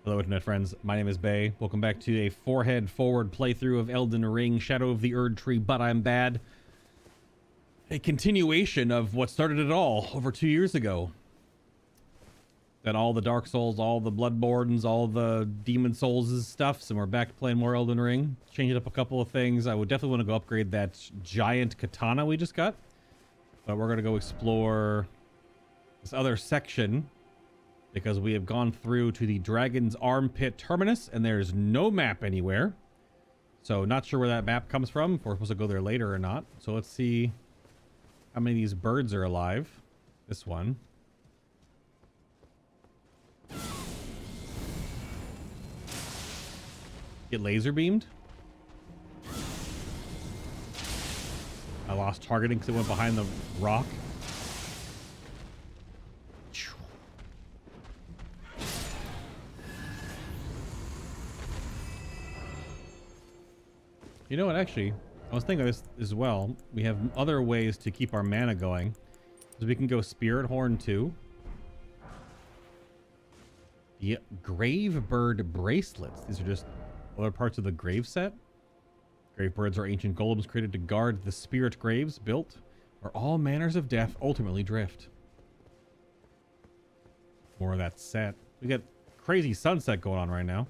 Hello internet friends, my name is Bay. Welcome back to a forehead forward playthrough of Elden Ring Shadow of the Erdtree, but I'm bad. A continuation of what started it all over 2 years ago. Then all the Dark Souls, all the Bloodborns, all the Demon Souls stuff, so we're back to playing more Elden Ring. Changed up a couple of things. I would definitely want to go upgrade that giant katana we just got. But we're going to go explore this other section, because we have gone through to the Dragon's Armpit Terminus, and there's no map anywhere. So not sure where that map comes from, if we're supposed to go there later or not. So let's see how many of these birds are alive. This one. Get laser beamed. I lost targeting because it went behind the rock. You know what, actually, I was thinking of this as well. We have other ways to keep our mana going. So we can go Spirit Horn too. The Grave Bird Bracelets. These are just other parts of the grave set. Grave birds are ancient golems created to guard the spirit graves built where all manners of death ultimately drift. More of that set. We got crazy sunset going on right now.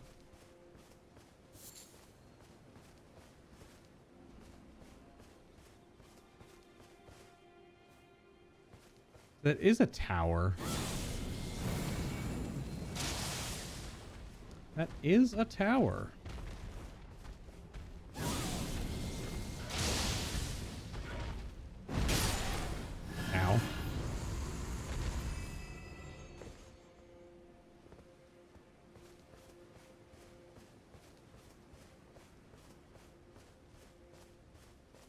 That is a tower. That is a tower. Ow.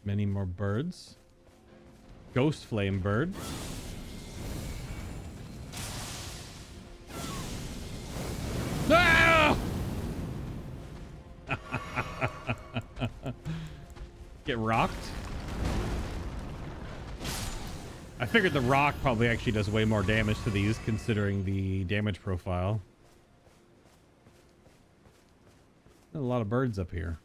Many more birds. Ghost flame bird. Ah! Get rocked. I figured the rock probably actually does way more damage to these, considering the damage profile. There's a lot of birds up here.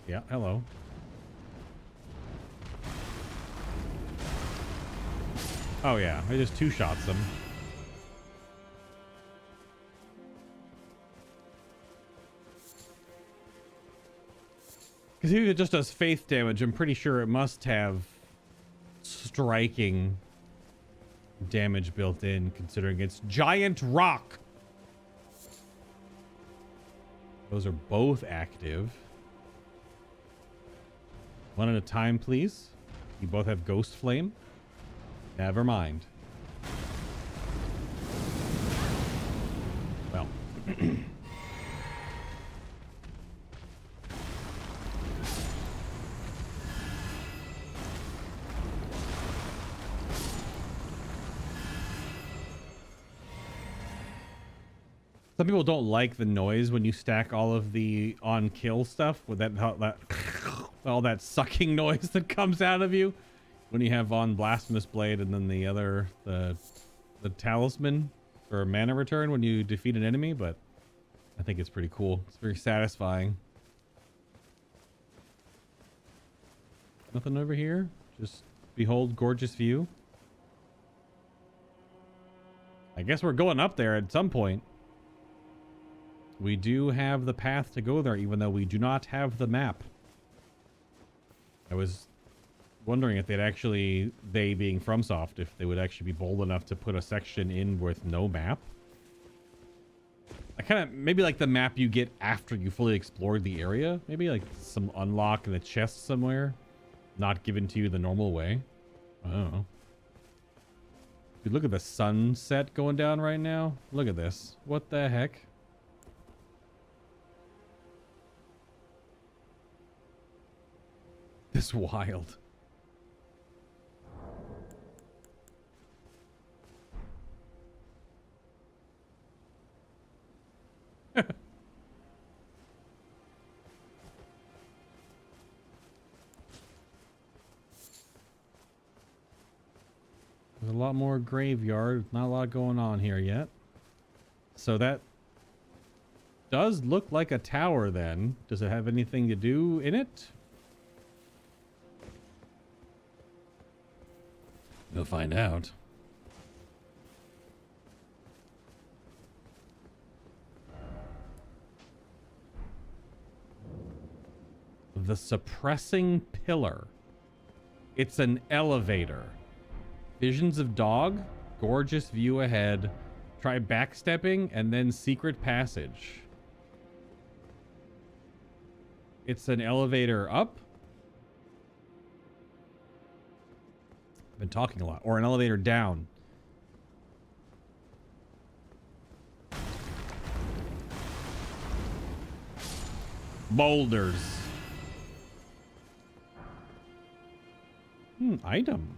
Yeah, hello. Oh yeah, I just two shots them. Because if it just does faith damage, I'm pretty sure it must have striking damage built in, considering it's giant rock. Those are both active. One at a time, please. You both have Ghost Flame. Never mind. Well. Some people don't like the noise when you stack all of the on kill stuff with that all that sucking noise that comes out of you when you have on Blasphemous Blade and then the other the talisman for mana return when you defeat an enemy, but I think it's pretty cool. It's very satisfying. Nothing over here. Just behold gorgeous view. I guess we're going up there at some point. We do have the path to go there, even though we do not have the map. I was wondering if they'd actually, they being FromSoft, if they would actually be bold enough to put a section in with no map. I kind of, maybe like the map you get after you fully explored the area. Maybe like some unlock in the chest somewhere. Not given to you the normal way. I don't know. Dude, look at the sunset going down right now. Look at this. What the heck? This wild. There's a lot more graveyard. Not a lot going on here yet. So that does look like a tower then. Does it have anything to do in it? We'll find out. The suppressing pillar. It's an elevator. Visions of dog, gorgeous view ahead. Try backstepping and then secret passage. It's an elevator up. I've been talking a lot. Or an elevator down. Boulders. Item.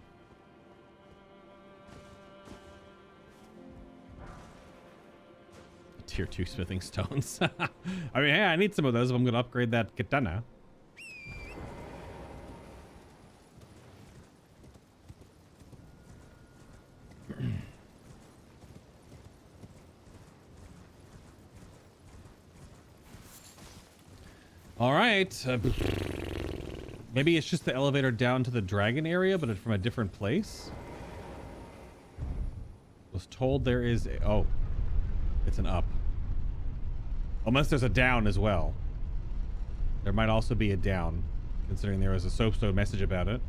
Tier 2 smithing stones. I mean, hey, I need some of those if I'm going to upgrade that katana. All right. Maybe it's just the elevator down to the dragon area, but it's from a different place. Was told there is a, oh, it's an up. Unless there's a down as well. There might also be a down, considering there was a soapstone message about it.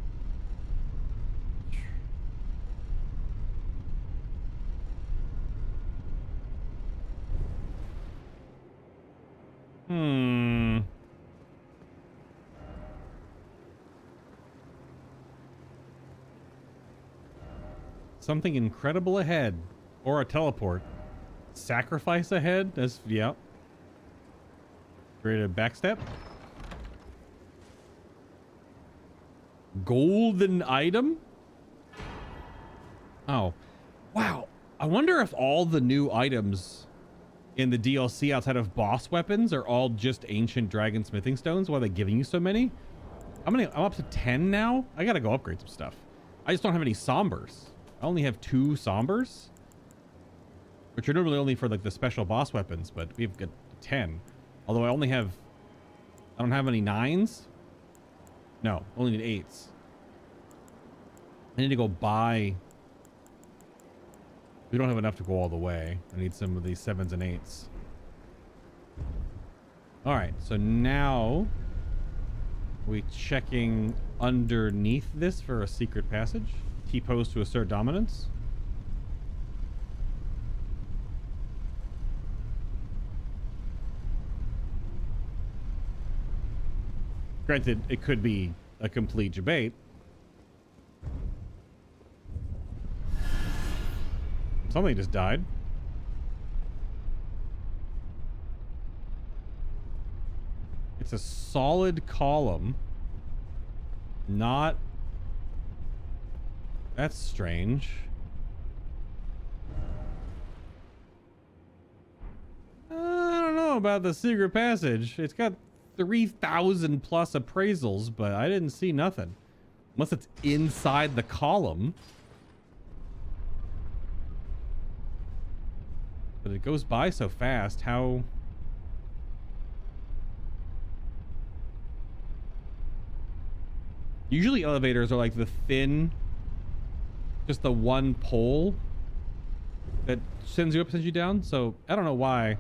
Something incredible ahead. Or a teleport. Sacrifice ahead? That's, yeah. Create a backstep. Golden item? Oh. Wow. I wonder if all the new items in the DLC outside of boss weapons are all just ancient dragon smithing stones. Why are they giving you so many? I'm up to 10 now. I gotta go upgrade some stuff. I just don't have any sombers. I only have 2 sombers, which are normally only for like the special boss weapons, but we've got 10. Although I don't have any 9s. No, only need 8s. I need to go buy. We don't have enough to go all the way. I need some of these 7s and 8s. All right, so now we checking underneath this for a secret passage. T-pose to assert dominance. Granted, it could be a complete debate. Something just died. It's a solid column. Not... That's strange. I don't know about the secret passage. It's got 3,000 plus appraisals, but I didn't see nothing. Unless it's inside the column. But it goes by so fast. How... Usually elevators are like the thin... Just the one pole that sends you up, sends you down. So I don't know why. I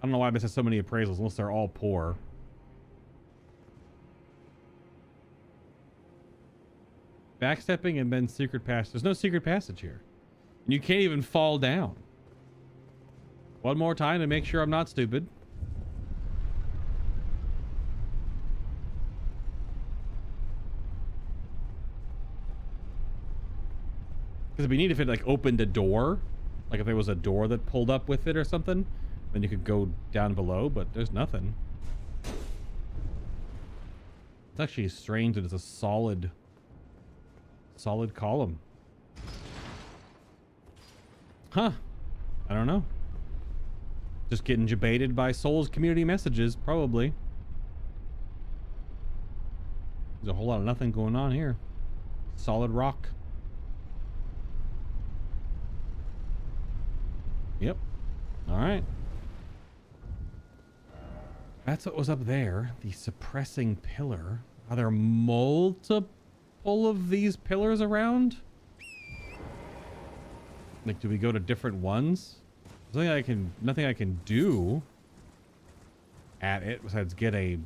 don't know why this has so many appraisals unless they're all poor. Backstepping and then secret passage. There's no secret passage here. And you can't even fall down. One more time to make sure I'm not stupid. Because it'd be neat if it like opened a door, like if there was a door that pulled up with it or something, then you could go down below, but there's nothing. It's actually strange that it's a solid column. Huh. I don't know. Just getting debated by Souls community messages, probably. There's a whole lot of nothing going on here. Solid rock. Yep. All right. That's what was up there. The suppressing pillar. Are there multiple of these pillars around? Like, do we go to different ones? Nothing I can do at it besides get a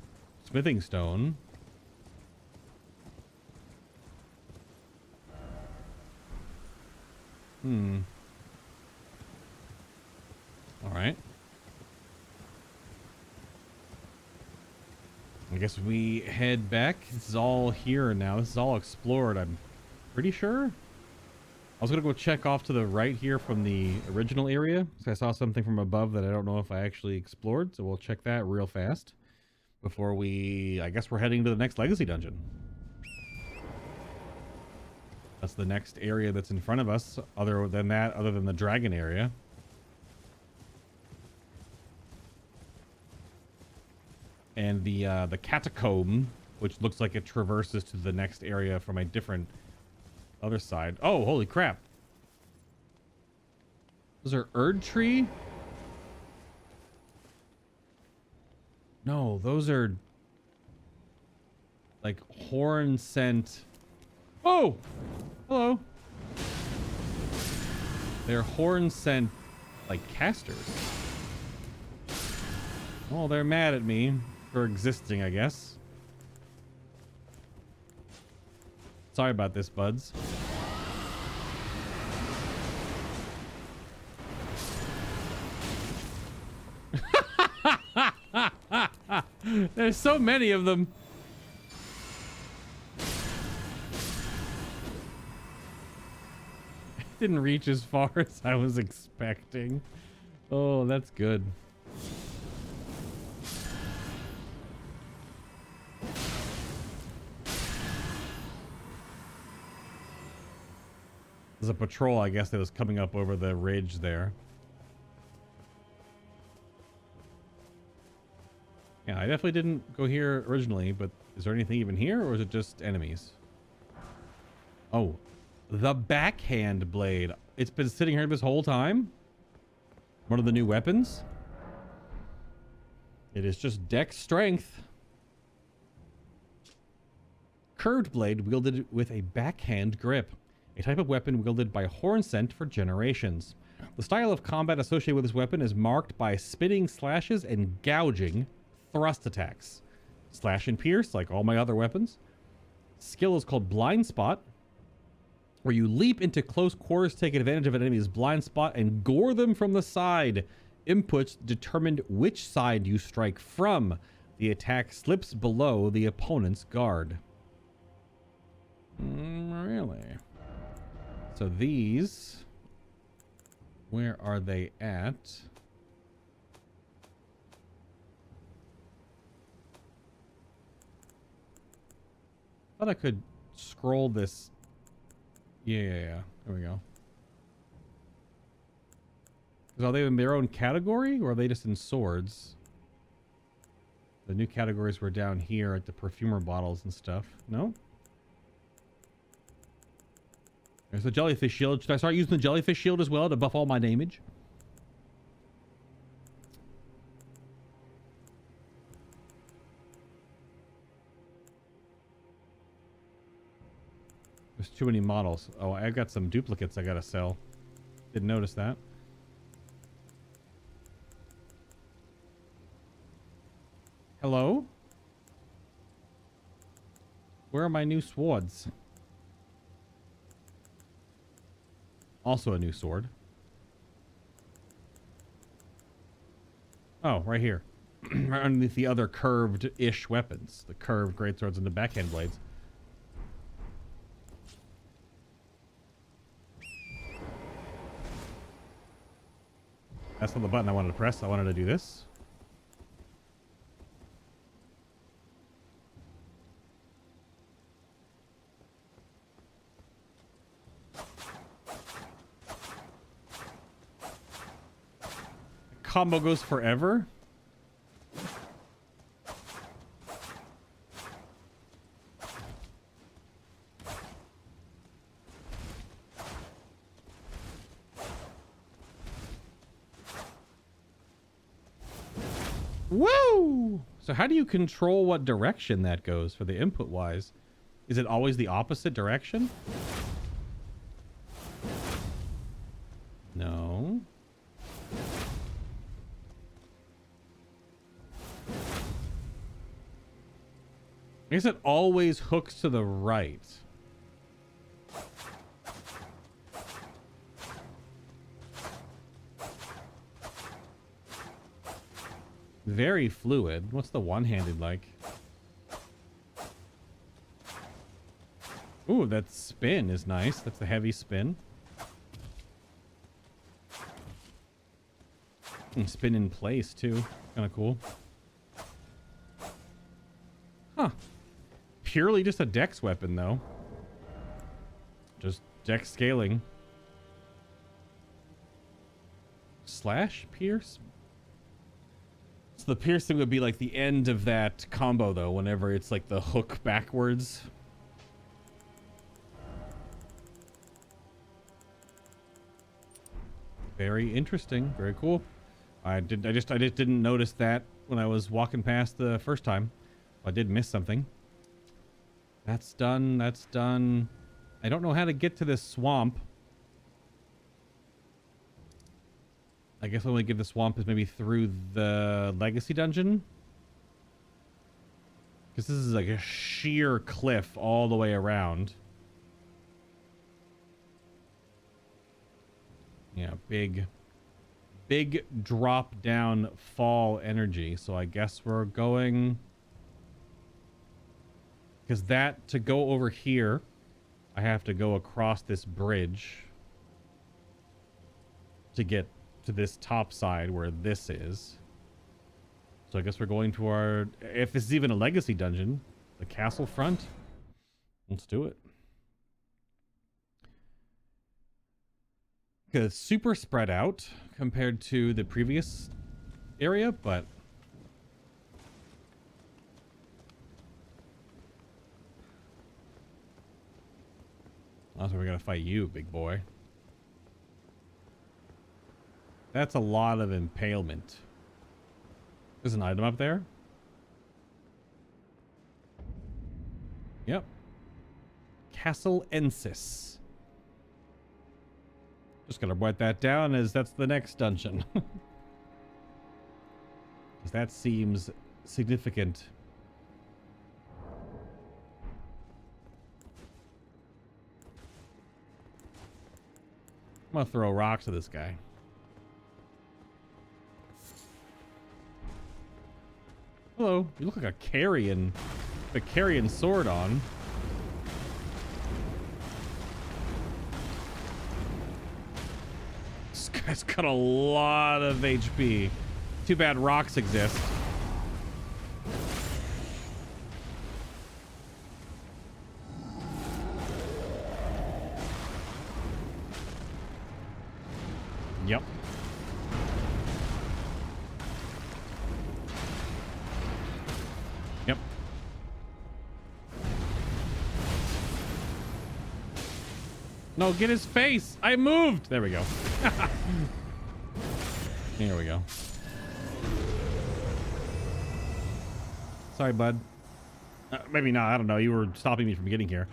smithing stone. All right. I guess we head back. This is all here now. This is all explored, I'm pretty sure. I was gonna go check off to the right here from the original area, because I saw something from above that I don't know if I actually explored, so we'll check that real fast before I guess we're heading to the next legacy dungeon. That's the next area that's in front of us, other than the dragon area. And the catacomb, which looks like it traverses to the next area from a different other side. Oh, holy crap. Those are Erdtree? No, those are like horn scent. Oh! Hello. They're horn scent like casters. Oh, they're mad at me for existing, I guess. Sorry about this, buds. There's so many of them. It didn't reach as far as I was expecting. Oh, that's good. There's a patrol, I guess, that was coming up over the ridge there. Yeah, I definitely didn't go here originally, but is there anything even here, or is it just enemies? Oh, the backhand blade. It's been sitting here this whole time? One of the new weapons? It is just dex strength. Curved blade wielded with a backhand grip. A type of weapon wielded by horn scent for generations. The style of combat associated with this weapon is marked by spitting slashes and gouging thrust attacks. Slash and pierce, like all my other weapons. Skill is called blind spot, where you leap into close quarters, take advantage of an enemy's blind spot, and gore them from the side. Inputs determined which side you strike from. The attack slips below the opponent's guard. Really? So these, where are they at? I thought I could scroll this. Yeah. There we go. Are they in their own category, or are they just in swords? The new categories were down here at the perfumer bottles and stuff. No? There's the jellyfish shield. Should I start using the jellyfish shield as well to buff all my damage? There's too many models. Oh, I've got some duplicates I gotta sell. Didn't notice that. Hello? Where are my new swords? Also a new sword. Oh, right here. Right underneath the other curved-ish weapons. The curved greatswords and the backhand blades. That's not the button I wanted to press. I wanted to do this. Combo goes forever. Woo! So how do you control what direction that goes for the input wise? Is it always the opposite direction? No. I guess it always hooks to the right. Very fluid. What's the one-handed like? Ooh, that spin is nice. That's a heavy spin. And spin in place too. Kind of cool. Huh. Purely just a dex weapon though. Just dex scaling. Slash pierce? So the piercing would be like the end of that combo though, whenever it's like the hook backwards. Very interesting. Very cool. I just didn't notice that when I was walking past the first time. I did miss something. That's done. That's done. I don't know how to get to this swamp. I guess the only way to get the swamp is maybe through the legacy dungeon. Because this is like a sheer cliff all the way around. Yeah, big drop down fall energy. So I guess we're going... Because that, to go over here, I have to go across this bridge to get to this top side where this is. So I guess we're going to our... If this is even a legacy dungeon, the castle front. Let's do it. It's super spread out compared to the previous area, but... Also, we gotta fight you, big boy. That's a lot of impalement. There's an item up there. Yep. Castle Ensis. Just gonna write that down as that's the next dungeon. Because that seems significant. I'm gonna throw rocks at this guy. Hello, you look like a Carian. The Carian sword on. This guy's got a lot of HP. Too bad rocks exist. Yep. Yep. No, get his face. I moved. There we go. Here we go. Sorry, bud. Maybe not. I don't know. You were stopping me from getting here.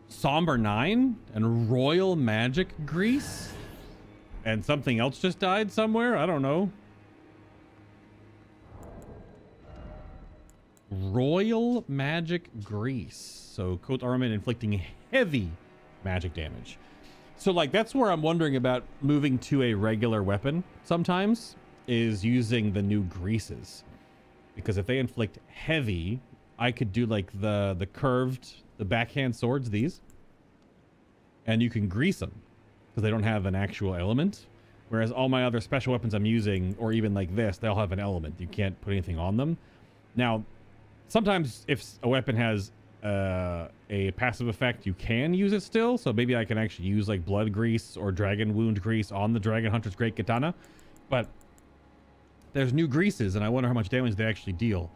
Somber 9 and Royal Magic Grease? And something else just died somewhere? I don't know. Royal Magic Grease. So coat armament inflicting heavy magic damage. So like that's where I'm wondering about moving to a regular weapon sometimes, is using the new greases. Because if they inflict heavy, I could do like the curved, the backhand swords, these. And you can grease them. Because they don't have an actual element. Whereas all my other special weapons I'm using, or even like this, they all have an element. You can't put anything on them. Now, sometimes if a weapon has a passive effect, you can use it still. So maybe I can actually use like blood grease or dragon wound grease on the Dragon Hunter's Great Katana. But there's new greases, and I wonder how much damage they actually deal.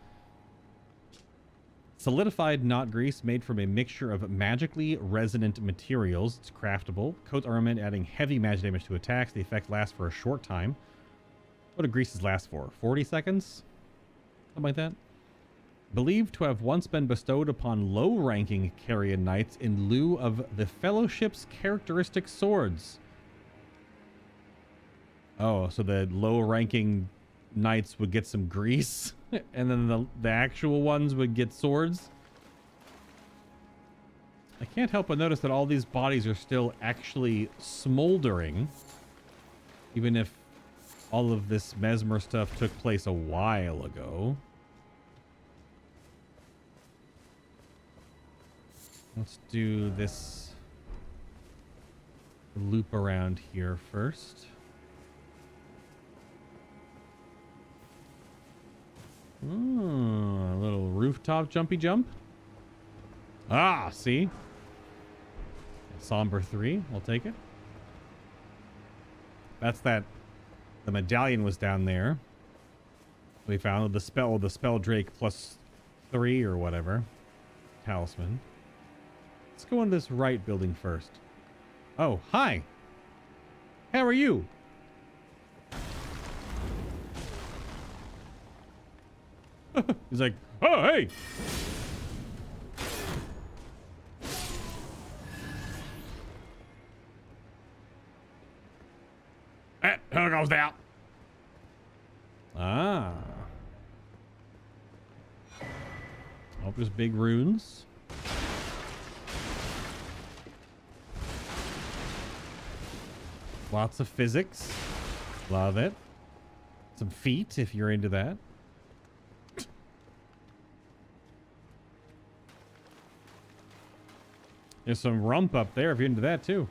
Solidified knot grease made from a mixture of magically resonant materials. It's craftable. Coat armament adding heavy magic damage to attacks. The effect lasts for a short time. What do greases last for? 40 seconds? Something like that. Believed to have once been bestowed upon low-ranking Carian Knights in lieu of the Fellowship's characteristic swords. Oh, so the low-ranking knights would get some grease, and then the actual ones would get swords. I can't help but notice that all these bodies are still actually smoldering, even if all of this mesmer stuff took place a while ago. Let's do this loop around here first. A little rooftop jumpy jump. Ah, see? Somber 3, I'll take it. That's that. The medallion was down there. We found the spell Drake +3 or whatever. Talisman. Let's go in this right building first. Oh, hi. How are you? He's like, oh, hey. Here goes that. Ah. Oh, there's big runes. Lots of physics. Love it. Some feet, if you're into that. There's some rump up there if you're into that too.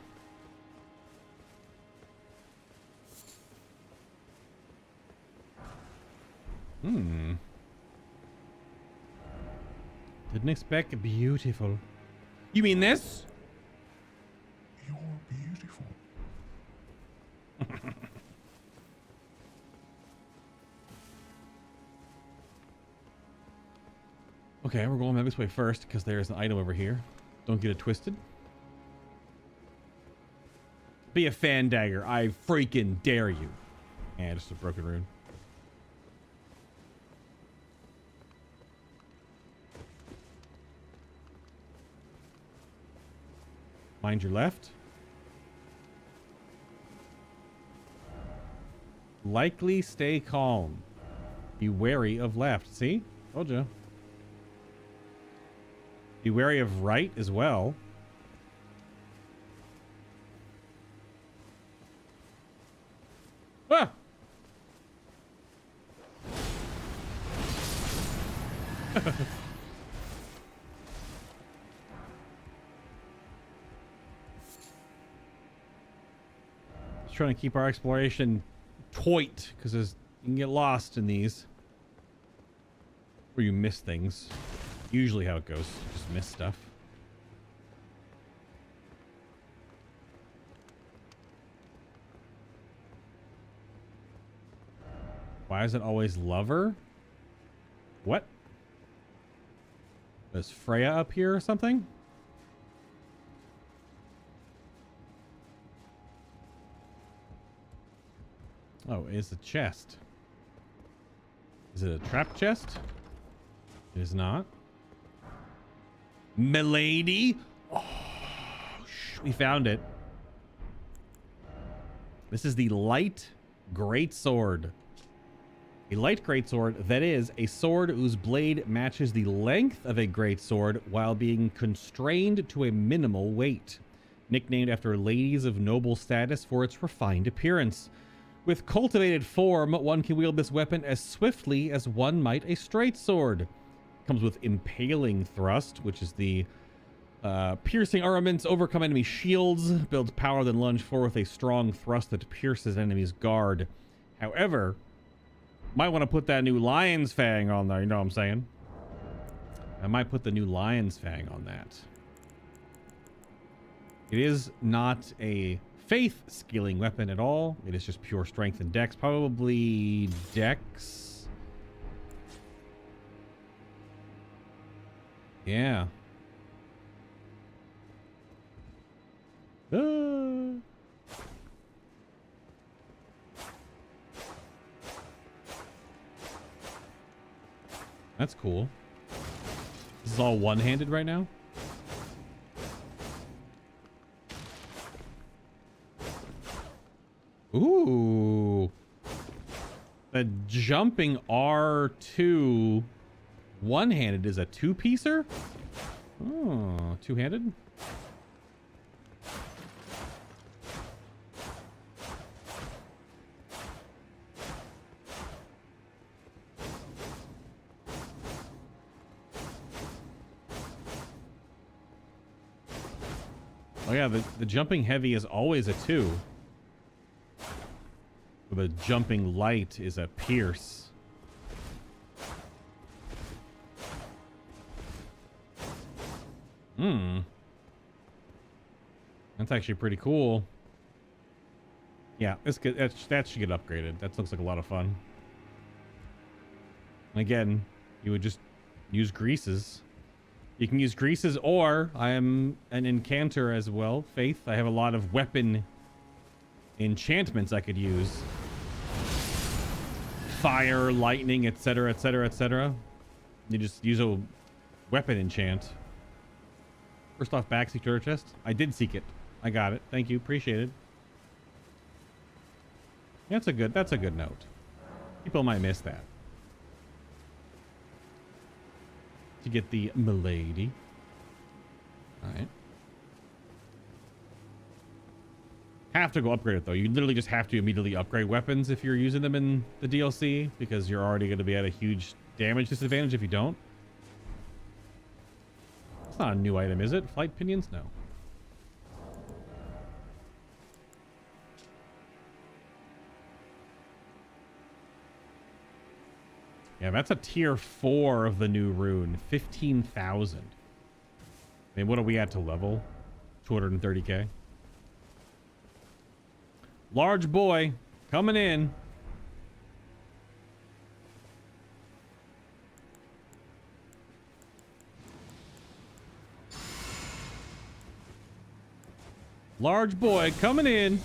Didn't expect beautiful. You mean this? You're beautiful. Okay, we're going this way first because there's an item over here. Don't get it twisted. Be a fan dagger. I freaking dare you. And just a broken rune. Mind your left. Likely stay calm. Be wary of left. See? Told you. Be wary of right as well. Ah! Just trying to keep our exploration tight because you can get lost in these. Or you miss things. Usually how it goes. You just miss stuff. Why is it always lover? What? Is Freya up here or something? Oh, it's a chest. Is it a trap chest? It is not. Milady? Oh, we found it. This is the light Greatsword. A light greatsword, that is, a sword whose blade matches the length of a greatsword while being constrained to a minimal weight. Nicknamed after ladies of noble status for its refined appearance. With cultivated form, one can wield this weapon as swiftly as one might a straight sword. Comes with impaling thrust, which is the piercing armaments overcome enemy shields, builds power, then lunge forward with a strong thrust that pierces enemy's guard. However, might want to put that new Lion's Fang on there, you know what I'm saying? I might put the new Lion's Fang on that. It is not a faith scaling weapon at all. It is just pure strength and dex. Probably dex. Yeah. That's cool. This is all one-handed right now. Ooh. The jumping R2 one-handed is a two-piecer? Oh, two-handed? Oh yeah, the jumping heavy is always a 2. The jumping light is a pierce. That's actually pretty cool. Yeah, it's good. That should get upgraded. That looks like a lot of fun. And again, you would just use greases. You can use greases, or I am an incanter as well. Faith, I have a lot of weapon enchantments I could use. Fire, lightning, etc., etc., etc. You just use a weapon enchant. First off, back, seek treasure chest. I did seek it. I got it. Thank you. Appreciate it. That's a good note. People might miss that. To get the milady. All right. Have to go upgrade it though. You literally just have to immediately upgrade weapons if you're using them in the DLC, because you're already going to be at a huge damage disadvantage if you don't. It's not a new item, is it? Flight pinions? No. Yeah, that's a tier 4 of the new rune. 15,000. I mean, what are we at to level? 230k. Large boy coming in. Large boy coming in.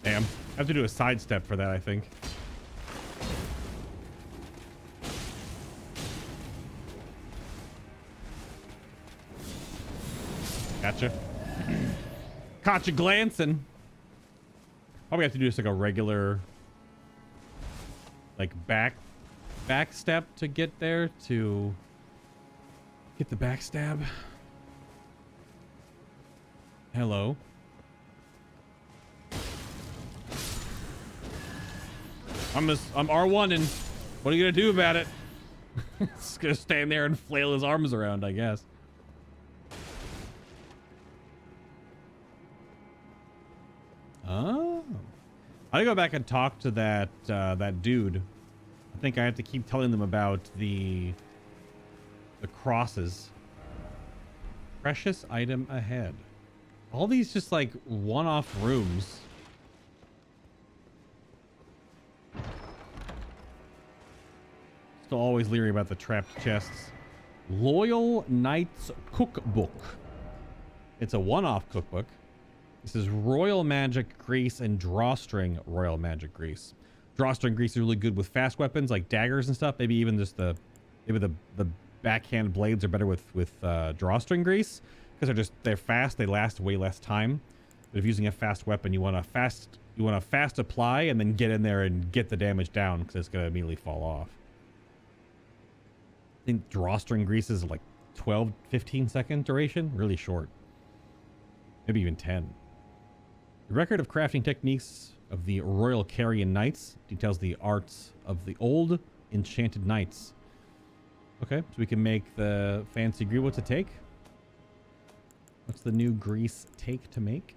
Damn. I have to do a sidestep for that, I think. Gotcha. Caught you glancing. All we have to do is like a regular, like back step to get there, to get the backstab. Hello. I'm R1 and what are you gonna do about it? Just gonna stand there and flail his arms around, I guess. Oh, I go back and talk to that that dude. I think I have to keep telling them about the crosses. Precious item ahead. All these just like one-off rooms. Still always leery about the trapped chests. Loyal Knight's Cookbook. It's a one-off cookbook. This is Royal Magic Grease and Drawstring Royal Magic Grease. Drawstring Grease is really good with fast weapons like daggers and stuff. Maybe even just the backhand blades are better with drawstring grease because they're fast. They last way less time. But if using a fast weapon, you want to fast apply and then get in there and get the damage down because it's gonna immediately fall off. I think drawstring grease is like 12, 15 second duration. Really short. Maybe even 10. The record of crafting techniques of the Royal Carian Knights details the arts of the old enchanted knights. Okay, so we can make the fancy grease. What's it take? What's the new grease take to make?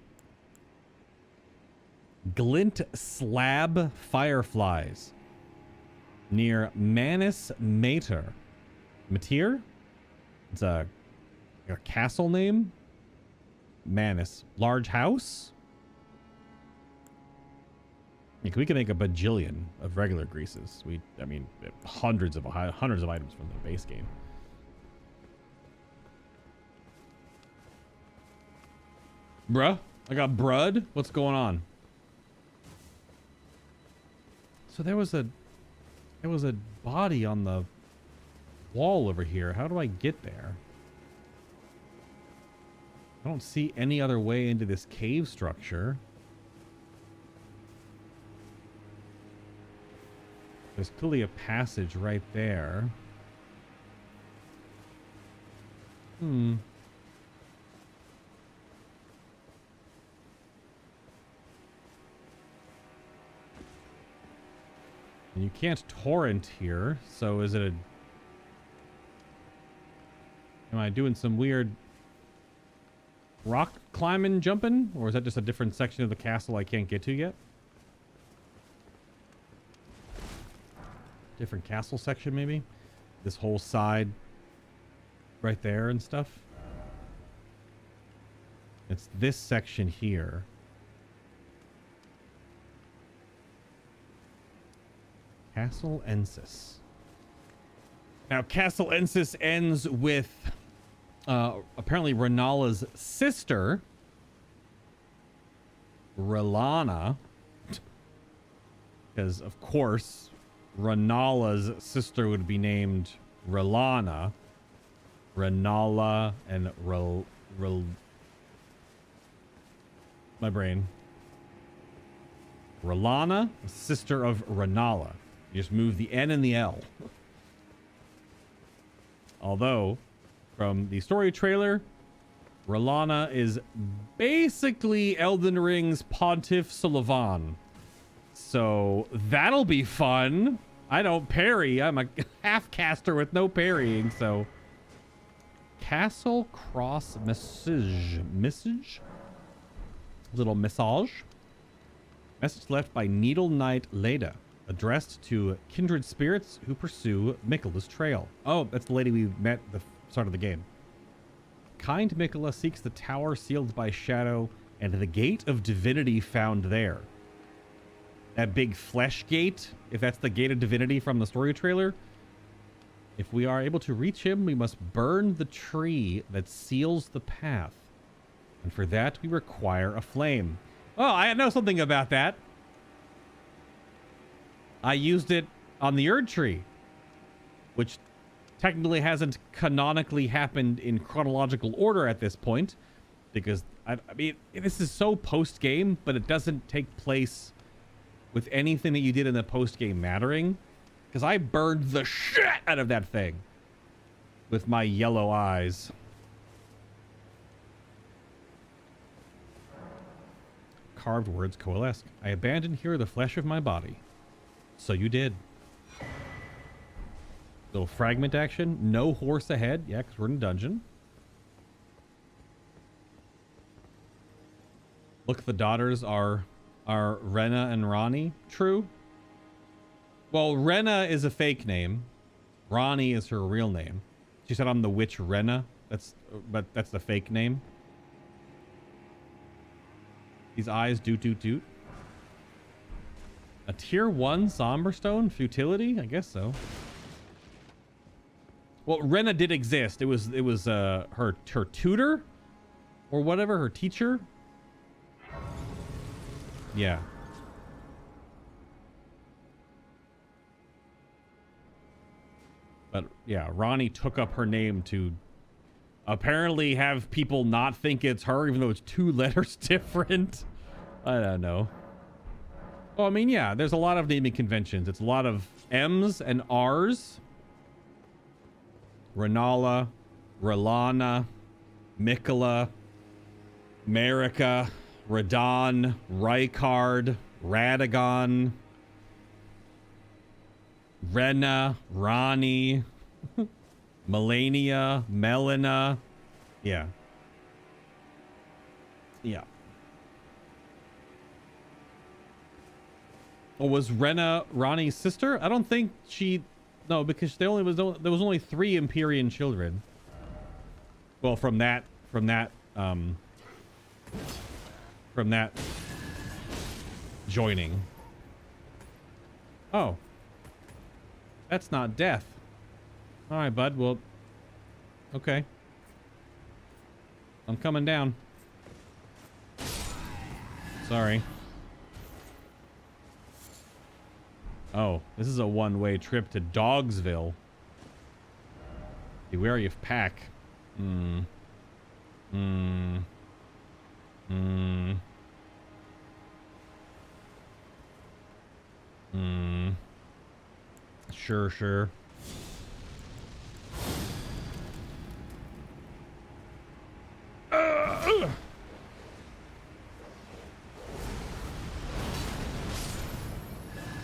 Glint Slab Fireflies. Near Manus Mater. Mater? It's a castle name. Manus. Large house? Like, we can make a bajillion of regular greases. I mean, hundreds of items from the base game. Bruh, I got brud. What's going on? So there was a body on the wall over here. How do I get there? I don't see any other way into this cave structure. There's clearly a passage right there. Hmm. And you can't torrent here, so is it a... Am I doing some weird rock climbing, jumping? Or is that just a different section of the castle I can't get to yet? Different castle section, maybe? This whole side right there and stuff. It's this section here. Castle Ensis. Now, Castle Ensis ends with apparently Renala's sister, Relana, because of course Renala's sister would be named Relana. Renala and my brain. Relana, sister of Renala. You just move the N and the L. Although, from the story trailer, Relana is basically Elden Ring's Pontiff Sulyvahn. So that'll be fun. I don't parry. I'm a half caster with no parrying, so... Castle Cross Message? Little massage. Message left by Needle Knight Leda, addressed to kindred spirits who pursue Miquella's trail. Oh, that's the lady we met at the start of the game. Kind Miquella seeks the tower sealed by Shadow and the gate of divinity found there. That big flesh gate, if that's the gate of divinity from the story trailer. If we are able to reach him, we must burn the tree that seals the path. And for that, we require a flame. Oh, I know something about that. I used it on the Erdtree, which technically hasn't canonically happened in chronological order at this point, because I mean, this is so post-game, but it doesn't take place with anything that you did in the post-game mattering, because I burned the shit out of that thing with my yellow eyes. Carved words coalesce. I abandoned here the flesh of my body. So you did. Little fragment action. No horse ahead. Yeah, because we're in a dungeon. Look, the daughters are Rena and Rani. True. Well, Rena is a fake name. Rani is her real name. She said I'm the witch Rena. But that's the fake name. These eyes doot. A tier 1 Somberstone? Futility? I guess so. Well, Rena did exist. It was her tutor? Or whatever, her teacher? Yeah. But yeah, Ronnie took up her name to apparently have people not think it's her, even though it's 2 letters different. I don't know. Well, I mean, yeah, there's a lot of naming conventions. It's a lot of M's and R's. Renala, Relana, Miquella, Marika, Radon, Rykard, Radagon, Rena, Ronnie, Melania, Melina. Yeah. Yeah. Oh, was Rena Ronnie's sister? I don't think she... No, because there was only 3 Empyrean children. Well, from that joining. Oh. That's not death. Alright, bud. Well, okay. I'm coming down. Sorry. Oh, this is a one-way trip to Dogsville. Be wary of pack. Sure, sure.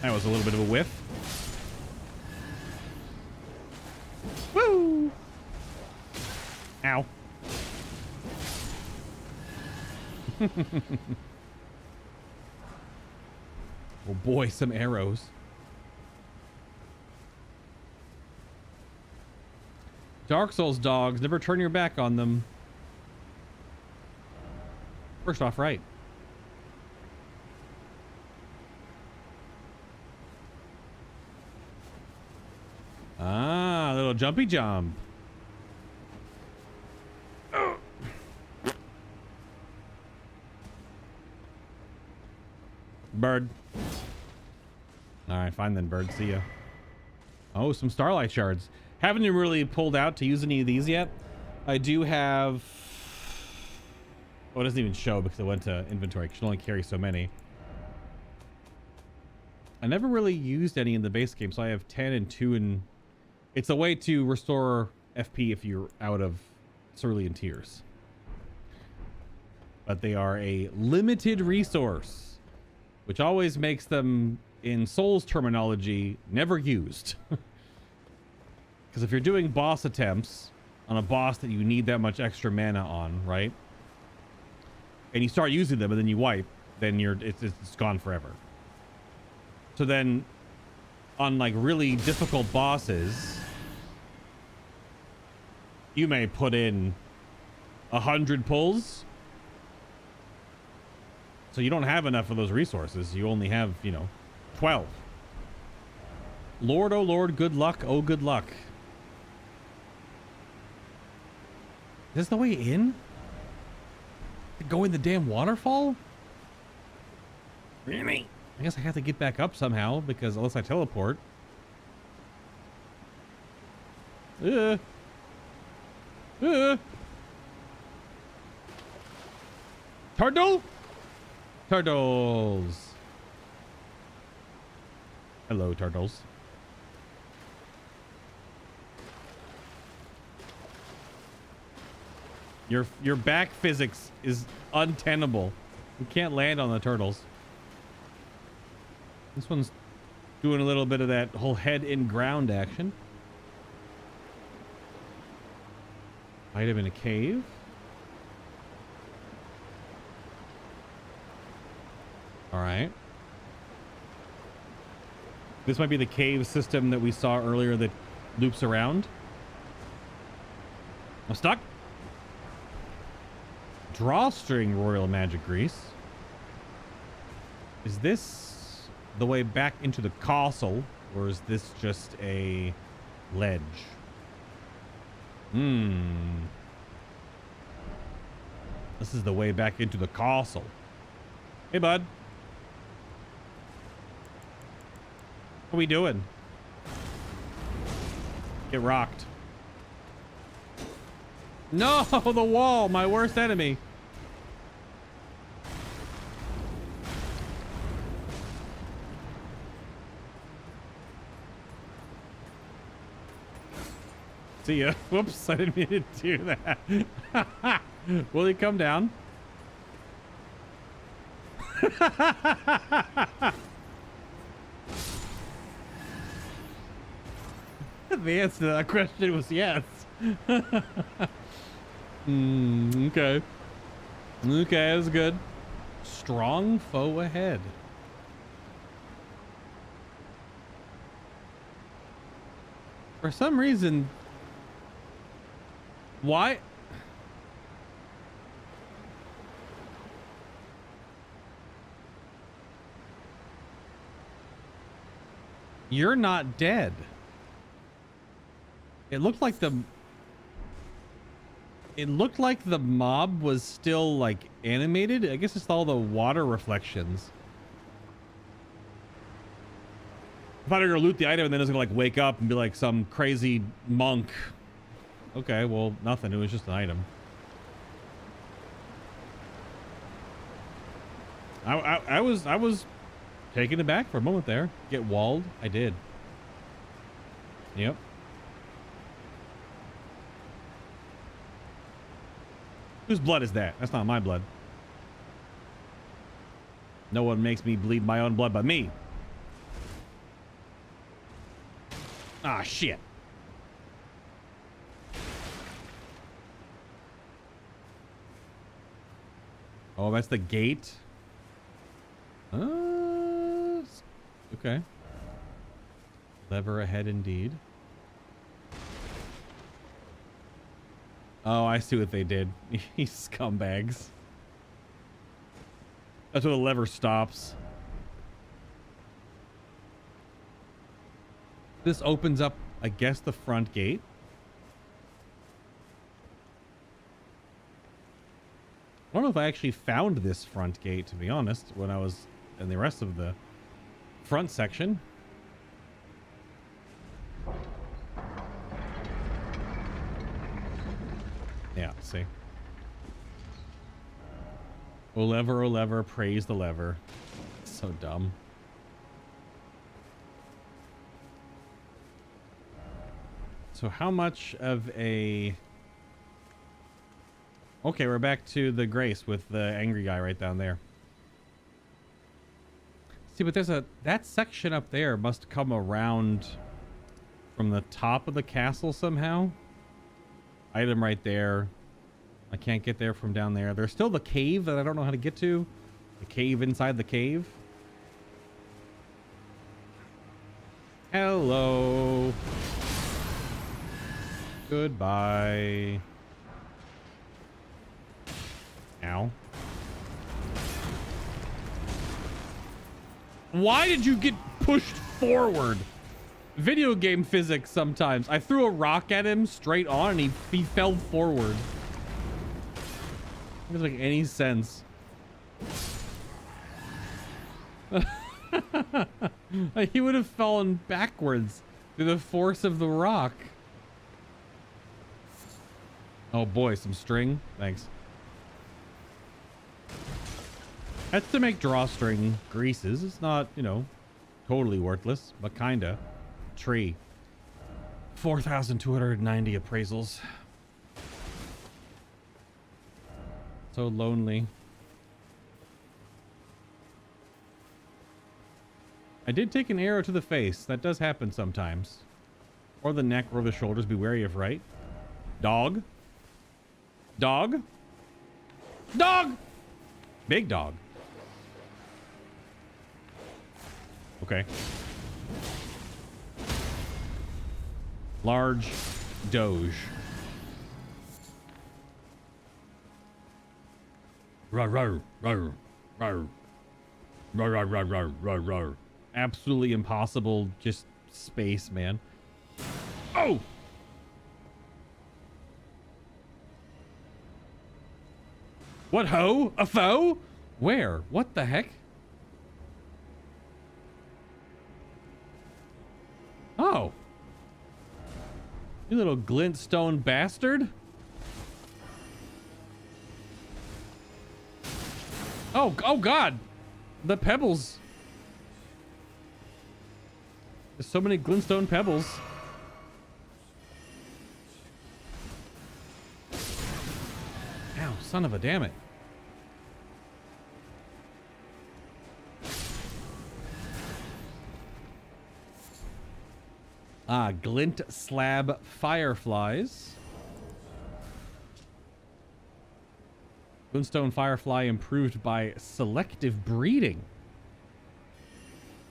That was a little bit of a whiff. Woo! Ow. Oh boy, some arrows. Dark Souls dogs, never turn your back on them. First off, right. Ah, a little jumpy jump. Bird. All right, fine then, bird. See ya. Oh, some starlight shards. Haven't really pulled out to use any of these yet. I do have... Oh, it doesn't even show because it went to inventory. I can only carry so many. I never really used any in the base game, so I have 10 and 2 and... It's a way to restore FP if you're out of Cerulean Tears. But they are a limited resource, which always makes them, in Souls terminology, never used. Because if you're doing boss attempts on a boss that you need that much extra mana on, right? And you start using them and then you wipe, then it's gone forever. So then, on like really difficult bosses, you may put in 100 pulls. So you don't have enough of those resources. You only have, 12. Lord, oh Lord, good luck, oh good luck. Is this the way in? Go in the damn waterfall? Really? I guess I have to get back up somehow, because unless I teleport. Turtle? Turtles. Hello, turtles. Your back physics is untenable. You can't land on the turtles. This one's doing a little bit of that whole head in ground action. Item in a cave. All right. This might be the cave system that we saw earlier that loops around. I'm stuck. Drawstring Royal Magic Grease. Is this the way back into the castle, or is this just a ledge? This is the way back into the castle. Hey, bud. What are we doing? Get rocked. No, the wall, my worst enemy. See ya. Whoops, I didn't mean to do that. Will he come down? The answer to that question was yes. Okay. Okay, that was good. Strong foe ahead. For some reason... Why? You're not dead. It looked like the mob was still like animated. I guess it's all the water reflections. I thought I was gonna loot the item and then it was gonna like wake up and be like some crazy monk. Okay, well, nothing. It was just an item. I was taken aback for a moment there. Get walled? I did. Yep. Whose blood is that? That's not my blood. No one makes me bleed my own blood but me. Ah, shit. Oh, that's the gate? Okay. Lever ahead indeed. Oh, I see what they did. You scumbags. That's where the lever stops. This opens up, I guess, the front gate. I don't know if I actually found this front gate, to be honest, when I was in the rest of the front section. Yeah, see. Oh lever, praise the lever. So dumb. So how much of a... Okay, we're back to the Grace with the angry guy right down there. See, but there's that section up there must come around from the top of the castle somehow. Item right there. I can't get there from down there. There's still the cave that I don't know how to get to. The cave inside the cave. Hello. Goodbye. Ow. Why did you get pushed forward? Video game physics sometimes. I threw a rock at him straight on and he fell forward. It doesn't make any sense. He would have fallen backwards through the force of the rock. Oh boy, some string. Thanks. That's to make drawstring greases. It's not, you know, totally worthless, but kinda. Tree. 4,290 appraisals. So lonely. I did take an arrow to the face. That does happen sometimes. Or the neck or the shoulders. Be wary of right. Dog. Dog. Dog! Big dog. Okay. Large doge. Rar, rar, rar, rar. Rar, rar, rar, rar, rar, rar. Absolutely impossible. Just space, man. Oh! What ho? A foe? Where? What the heck? Oh. You little glintstone bastard. Oh God. The pebbles. There's so many glintstone pebbles. Ow, son of a damn it. Ah, glint slab fireflies. Glintstone firefly improved by selective breeding.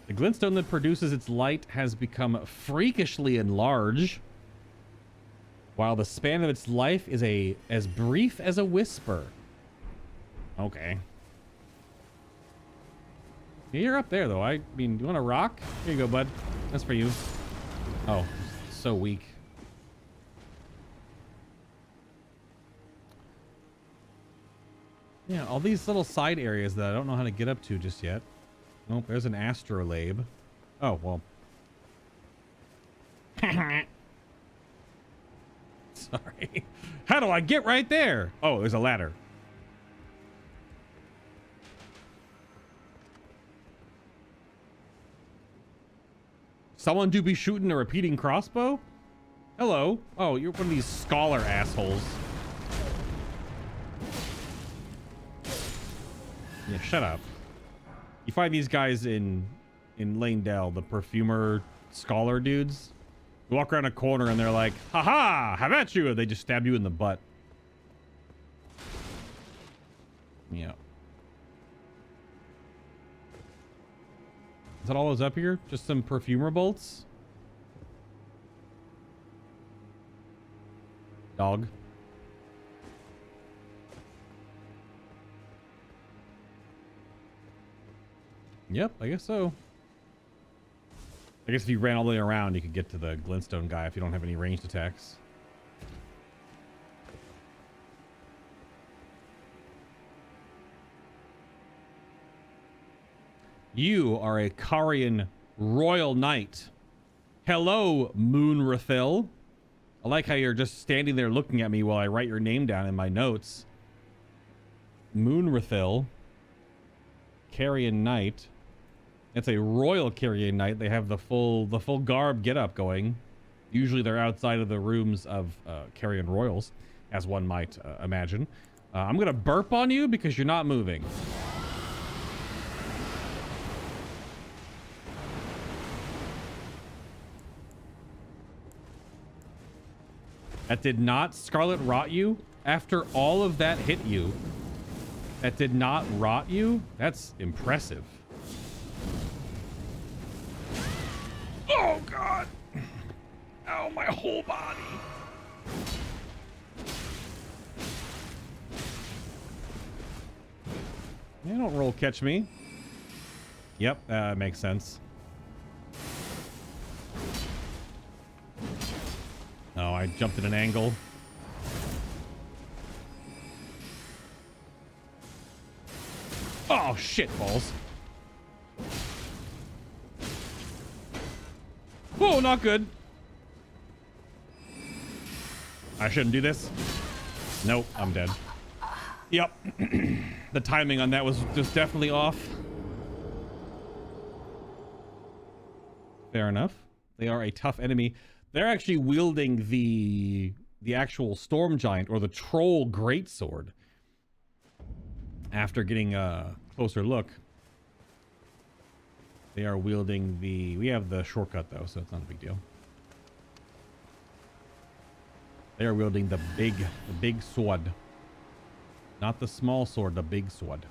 The glintstone that produces its light has become freakishly enlarged, while the span of its life is as brief as a whisper. Okay. Yeah, you're up there, though. I mean, you want a rock? Here you go, bud. That's for you. Oh, so weak. Yeah, all these little side areas that I don't know how to get up to just yet. Nope, there's an astrolabe. Oh, well. Sorry. How do I get right there? Oh, there's a ladder. Someone do be shooting a repeating crossbow? Hello. Oh, you're one of these scholar assholes. Yeah, shut up. You find these guys in Lanedale, the perfumer scholar dudes. You walk around a corner and they're like, haha, how about you? And they just stab you in the butt. Yeah. Is that all those up here? Just some perfumer bolts? Dog. Yep, I guess so. I guess if you ran all the way around, you could get to the glintstone guy if you don't have any ranged attacks. You are a Carian Royal Knight. Hello, Moonrithyll. I like how you're just standing there looking at me while I write your name down in my notes. Moonrithyll Carian Knight. It's a Royal Carian Knight. They have the full garb get up going. Usually they're outside of the rooms of Carian Royals, as one might imagine. I'm gonna burp on you because you're not moving. That did not Scarlet rot you? After all of that hit you, that did not rot you? That's impressive. Oh, God. Ow, my whole body. You don't roll catch me. Yep, makes sense. Oh, I jumped at an angle. Oh, shit balls. Whoa, not good. I shouldn't do this. Nope, I'm dead. Yep. The timing on that was just definitely off. Fair enough. They are a tough enemy. They're actually wielding the actual storm giant or the troll greatsword. After getting a closer look, they are wielding the... We have the shortcut though, so it's not a big deal. They are wielding the big sword. Not the small sword, the big sword.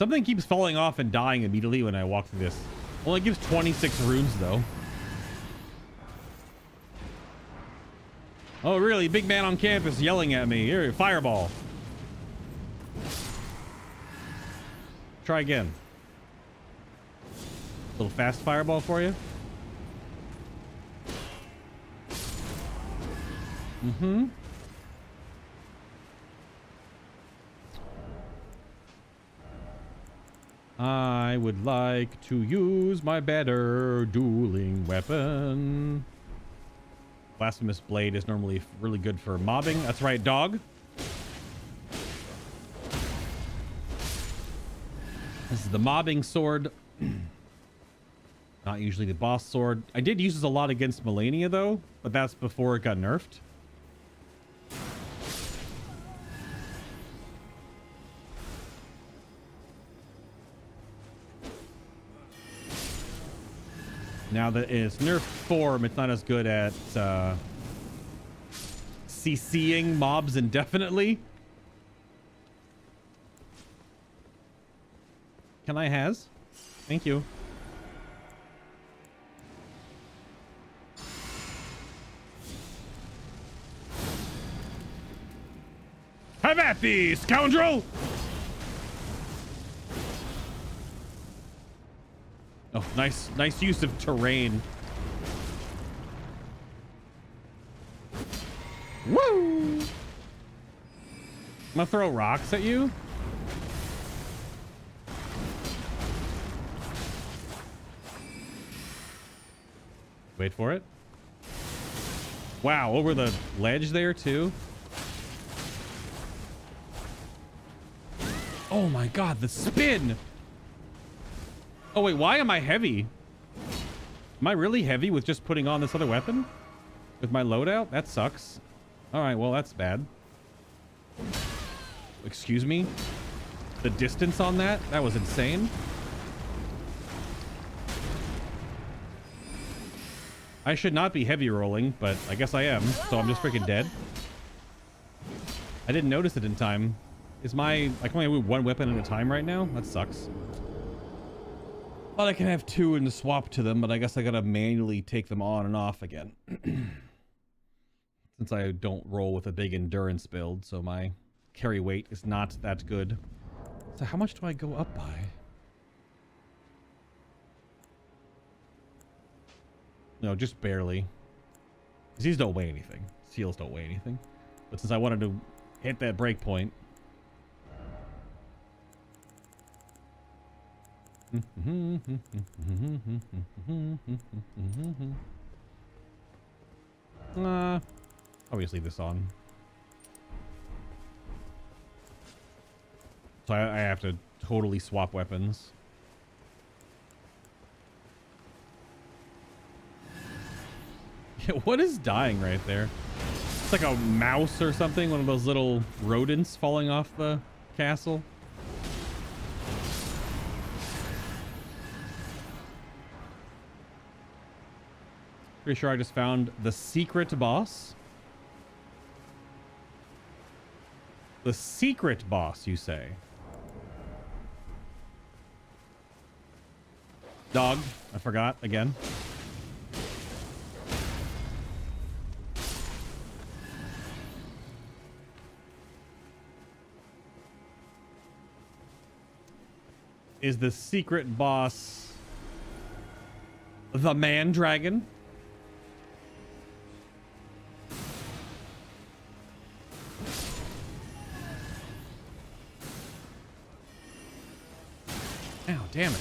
Something keeps falling off and dying immediately when I walk through this. Only gives 26 runes though. Oh, really? Big man on campus yelling at me. Here, fireball. Try again. Little fast fireball for you. Mm-hmm. I would like to use my better dueling weapon. Blasphemous Blade is normally really good for mobbing. That's right, dog. This is the mobbing sword. Not usually the boss sword. I did use this a lot against Melania though, but that's before it got nerfed. Now that it's nerfed form, it's not as good at CCing mobs indefinitely. Can I has? Thank you. Have at thee, scoundrel! Oh, nice use of terrain. Woo! I'm gonna throw rocks at you. Wait for it. Wow, over the ledge there too. Oh my god, the spin! Oh wait, why am I heavy? Am I really heavy with just putting on this other weapon? With my loadout? That sucks. Alright, well that's bad. Excuse me? The distance on that? That was insane. I should not be heavy rolling, but I guess I am, so I'm just freaking dead. I didn't notice it in time. Is my... I can only have one weapon at a time right now? That sucks. Thought I can have two and swap to them, but I guess I gotta manually take them on and off again. Since I don't roll with a big endurance build, so my carry weight is not that good. So how much do I go up by? No, just barely. These don't weigh anything. Seals don't weigh anything. But since I wanted to hit that break point. Obviously this on. So I have to totally swap weapons. Yeah, what is dying right there? It's like a mouse or something, one of those little rodents falling off the castle. Pretty sure I just found the secret boss. The secret boss, you say? Dog, I forgot again. Is the secret boss the man dragon? Ow, damn it.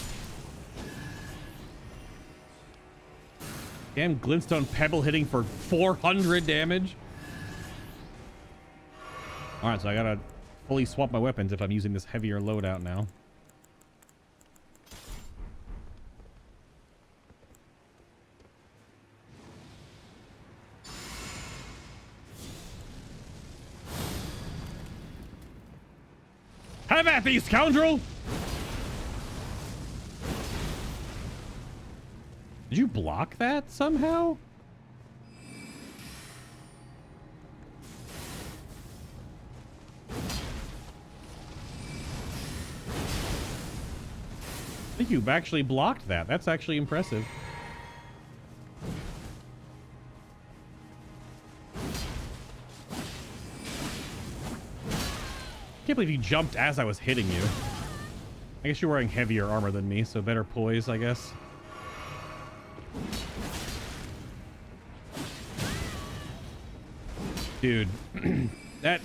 Damn glintstone pebble hitting for 400 damage. Alright, so I gotta fully swap my weapons if I'm using this heavier loadout now. Have at thee, scoundrel! Did you block that somehow? I think you've actually blocked that. That's actually impressive. I can't believe you jumped as I was hitting you. I guess you're wearing heavier armor than me, so better poise, I guess. Dude, that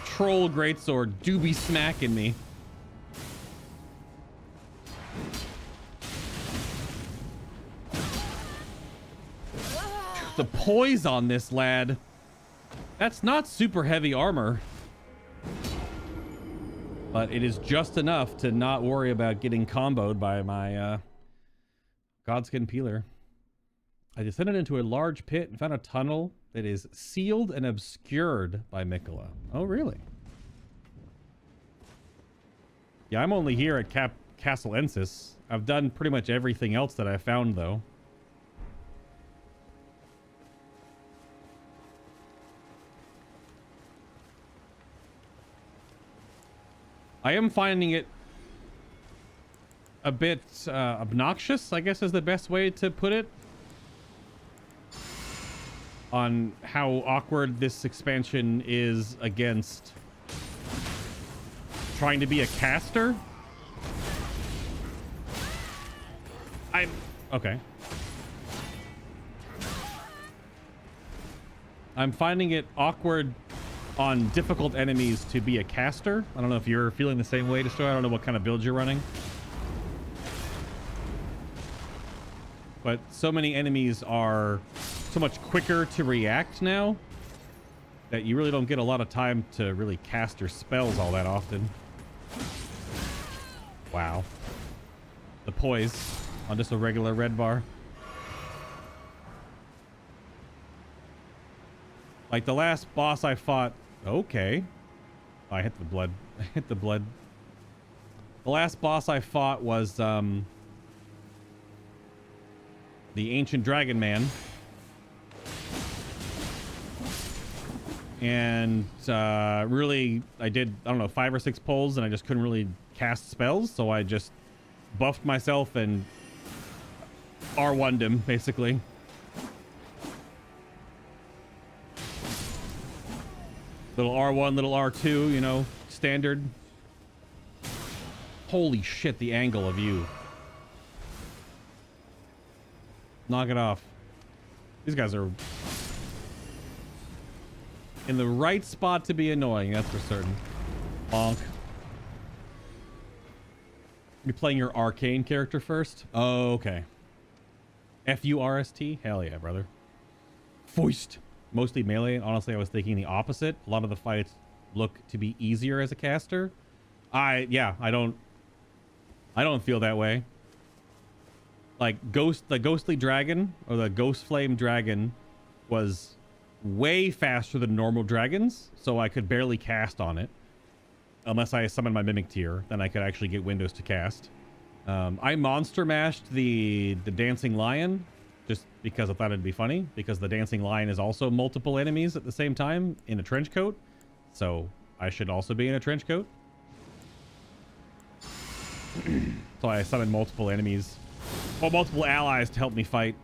troll greatsword do be smacking me. The poise on this lad. That's not super heavy armor. But it is just enough to not worry about getting comboed by my Godskin Peeler. I descended into a large pit and found a tunnel that is sealed and obscured by Mikola. Oh, really? Yeah, I'm only here at Castle Ensis. I've done pretty much everything else that I found, though. I am finding it a bit obnoxious, I guess is the best way to put it, on how awkward this expansion is against trying to be a caster. I'm... Okay. I'm finding it awkward on difficult enemies to be a caster. I don't know if you're feeling the same way, Destroy. I don't know what kind of build you're running. But so many enemies are so much quicker to react now that you really don't get a lot of time to really cast your spells all that often. Wow. The poise on just a regular red bar. Like the last boss I fought... Okay. Oh, I hit the blood. I hit the blood. The last boss I fought was, the Ancient Dragon Man. And, really, I did, I don't know, 5 or 6 pulls, and I just couldn't really cast spells, so I just buffed myself and R1'd him, basically. Little R1, little R2, you know, standard. Holy shit, the angle of you. Knock it off. These guys are in the right spot to be annoying, that's for certain. Bonk. You're playing your arcane character first? Oh, okay. F-U-R-S-T? Hell yeah, brother. Foist. Mostly melee. Honestly, I was thinking the opposite. A lot of the fights look to be easier as a caster. I don't feel that way. Like the ghostly dragon or the ghost flame dragon was way faster than normal dragons, so I could barely cast on it unless I summoned my mimic tier. Then I could actually get windows to cast. I monster mashed the dancing lion just because I thought it'd be funny, because the dancing lion is also multiple enemies at the same time in a trench coat, so I should also be in a trench coat. So I summoned multiple enemies, or multiple allies to help me fight.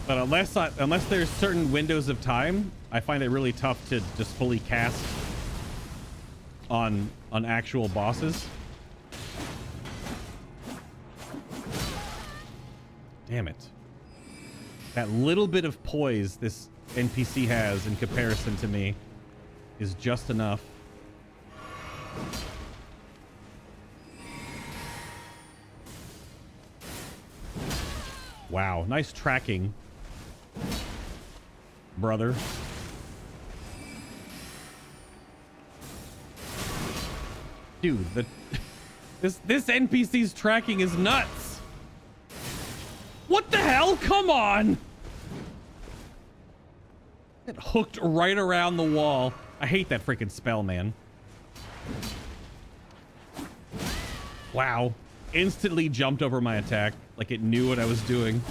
But unless there's certain windows of time, I find it really tough to just fully cast on actual bosses. Damn it. That little bit of poise this NPC has in comparison to me is just enough. Wow, nice tracking, brother. Dude, this NPC's tracking is nuts. What the hell? Come on! It hooked right around the wall. I hate that freaking spell, man. Wow. Instantly jumped over my attack like it knew what I was doing.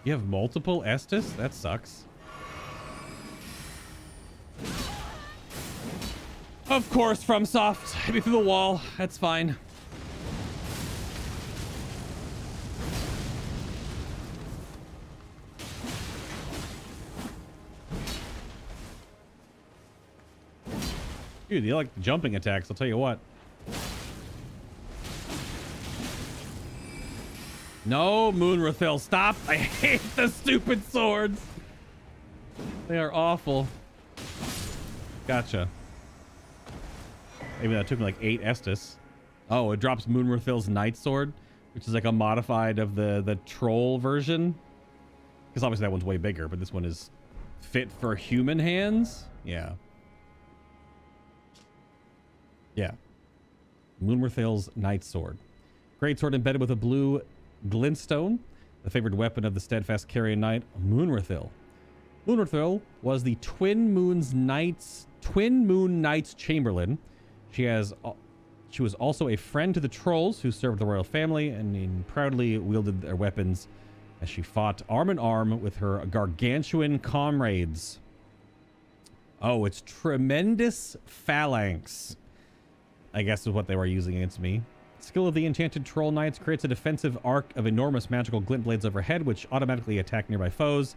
You have multiple Estus? That sucks. Of course, FromSoft. Hit me through the wall. That's fine. Dude, you like the jumping attacks, I'll tell you what. No, Moonrithyll, stop! I hate the stupid swords! They are awful. Gotcha. Maybe that took me like 8 Estus. Oh, it drops Moonrithill's Knight Sword, which is like a modified of the troll version. Because obviously that one's way bigger, but this one is fit for human hands. Yeah. Yeah. Moonrithill's Knight Sword. Greatsword embedded with a blue glintstone. The favored weapon of the steadfast Carian Knight, Moonrithyll. Moonrithyll was the Twin Moon Knight's Chamberlain. She was also a friend to the trolls who served the royal family and proudly wielded their weapons as she fought arm in arm with her gargantuan comrades. Oh, it's tremendous phalanx, I guess is what they were using against me. Skill of the enchanted troll knights creates a defensive arc of enormous magical glint blades overhead, which automatically attack nearby foes.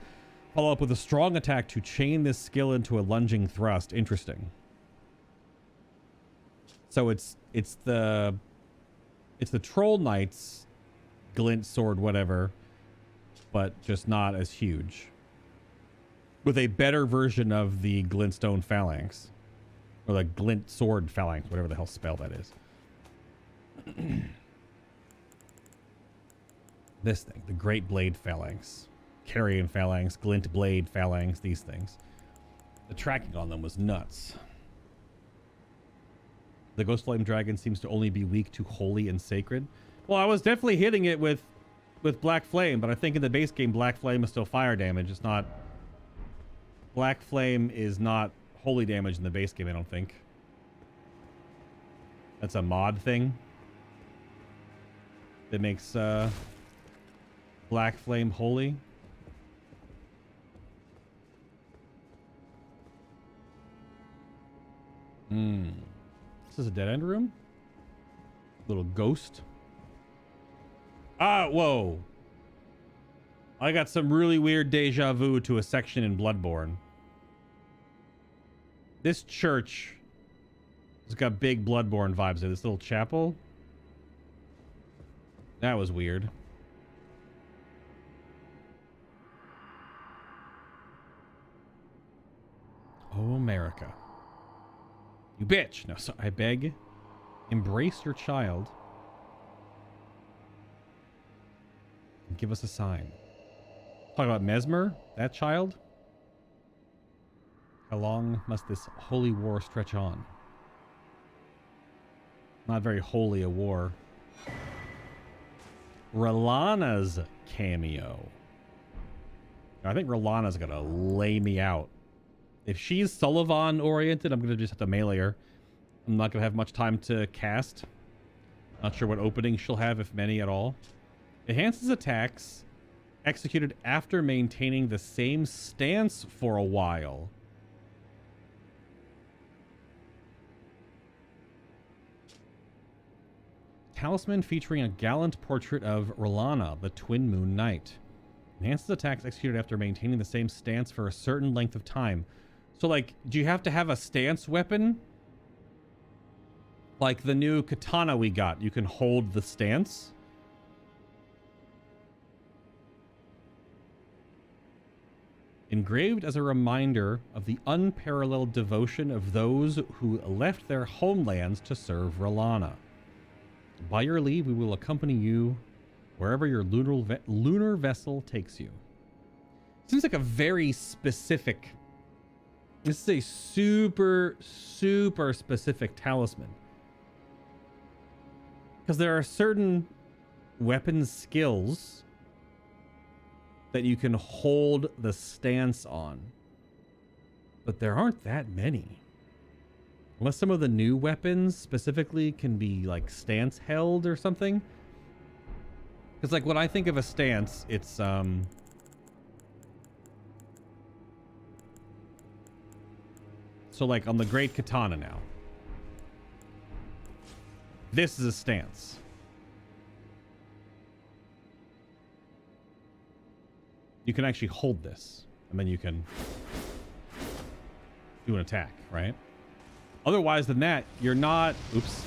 Follow up with a strong attack to chain this skill into a lunging thrust. Interesting. So it's the Troll Knight's glint sword, whatever, but just not as huge. With a better version of the glintstone phalanx. Or the glint sword phalanx, whatever the hell spell that is. This thing, the Great Blade Phalanx. Carian Phalanx, Glint Blade Phalanx, these things. The tracking on them was nuts. The Ghost Flame Dragon seems to only be weak to Holy and Sacred. Well, I was definitely hitting it with Black Flame, but I think in the base game, Black Flame is still fire damage. It's not... Black Flame is not holy damage in the base game, I don't think. That's a mod thing. That makes Black Flame holy. This is a dead end room? Little ghost. Ah, whoa. I got some really weird deja vu to a section in Bloodborne. This church has got big Bloodborne vibes in this little chapel. That was weird. Oh, America. You bitch. No, so I beg. Embrace your child. And give us a sign. Talk about Mesmer, that child. How long must this holy war stretch on? Not very holy a war. R'Lana's cameo. I think R'Lana's gonna lay me out. If she's Sullivan oriented, I'm gonna just have to melee her. I'm not gonna have much time to cast. Not sure what openings she'll have, if many at all. Enhances attacks executed after maintaining the same stance for a while. Talisman featuring a gallant portrait of R'Lana, the Twin Moon Knight. Enhances attacks executed after maintaining the same stance for a certain length of time. So, like, do you have to have a stance weapon? Like the new katana we got, you can hold the stance. Engraved as a reminder of the unparalleled devotion of those who left their homelands to serve R'Lana. By your leave, we will accompany you wherever your lunar vessel takes you. Seems like a very specific... This is a super, super specific talisman. Because there are certain weapon skills that you can hold the stance on. But there aren't that many. Unless some of the new weapons specifically can be like stance held or something. Because like when I think of a stance, it's so like on the Great Katana now. This is a stance. You can actually hold this, and then you can do an attack, right? Otherwise than that, you're not... Oops.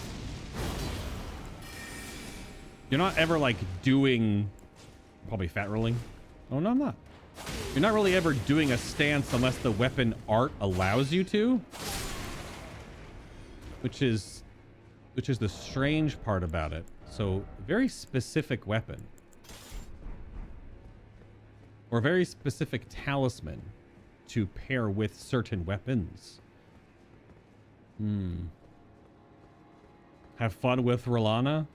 You're not ever, like, doing... Probably fat rolling. Oh, no, I'm not. You're not really ever doing a stance unless the weapon art allows you to. Which is the strange part about it. So, very specific weapon. Or very specific talisman to pair with certain weapons. Have fun with R'Lana?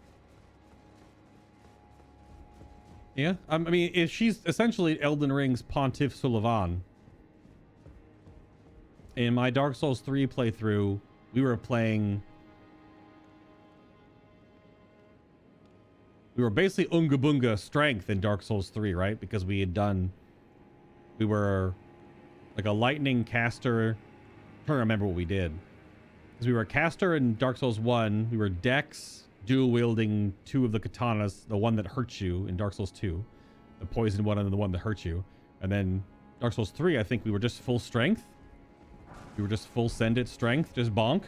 Yeah, I mean, if she's essentially Elden Ring's Pontiff Sulivan. In my Dark Souls 3 playthrough, we were basically Unga Bunga strength in Dark Souls 3, right? Because we were like a lightning caster. I'm trying to remember what we did. Because we were a caster in Dark Souls 1. We were Dex, dual wielding two of the katanas. The one that hurts you in Dark Souls 2. The poison one and the one that hurts you. And then Dark Souls 3, I think we were just full strength. We were just full send it strength, just bonk.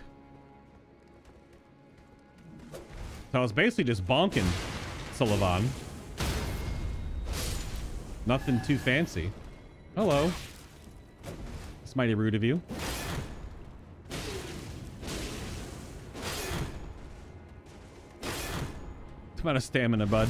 So I was basically just bonking Sullivan. Nothing too fancy. Hello. It's mighty rude of you. Come out of stamina, bud.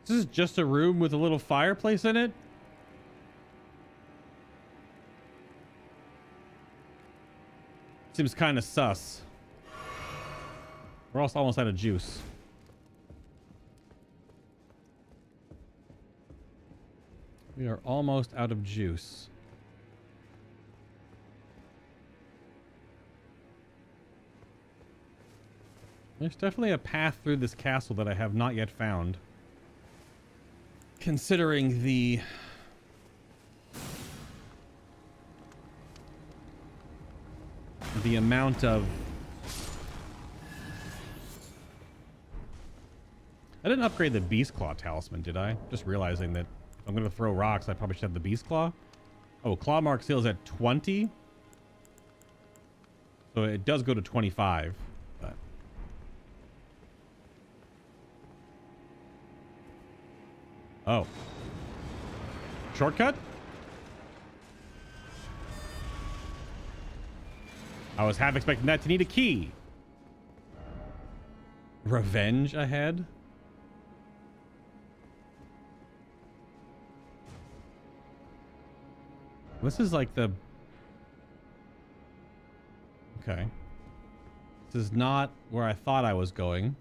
This is just a room with a little fireplace in it. Seems kind of sus. We're also almost out of juice. We are almost out of juice. There's definitely a path through this castle that I have not yet found. Considering the amount of... I didn't upgrade the Beast Claw Talisman, did I? Just realizing that if I'm going to throw rocks, I probably should have the Beast Claw. Oh, Claw Mark Seal is at 20. So it does go to 25. But... oh. Shortcut? I was half expecting that to need a key. Revenge ahead? This is like the... okay. This is not where I thought I was going.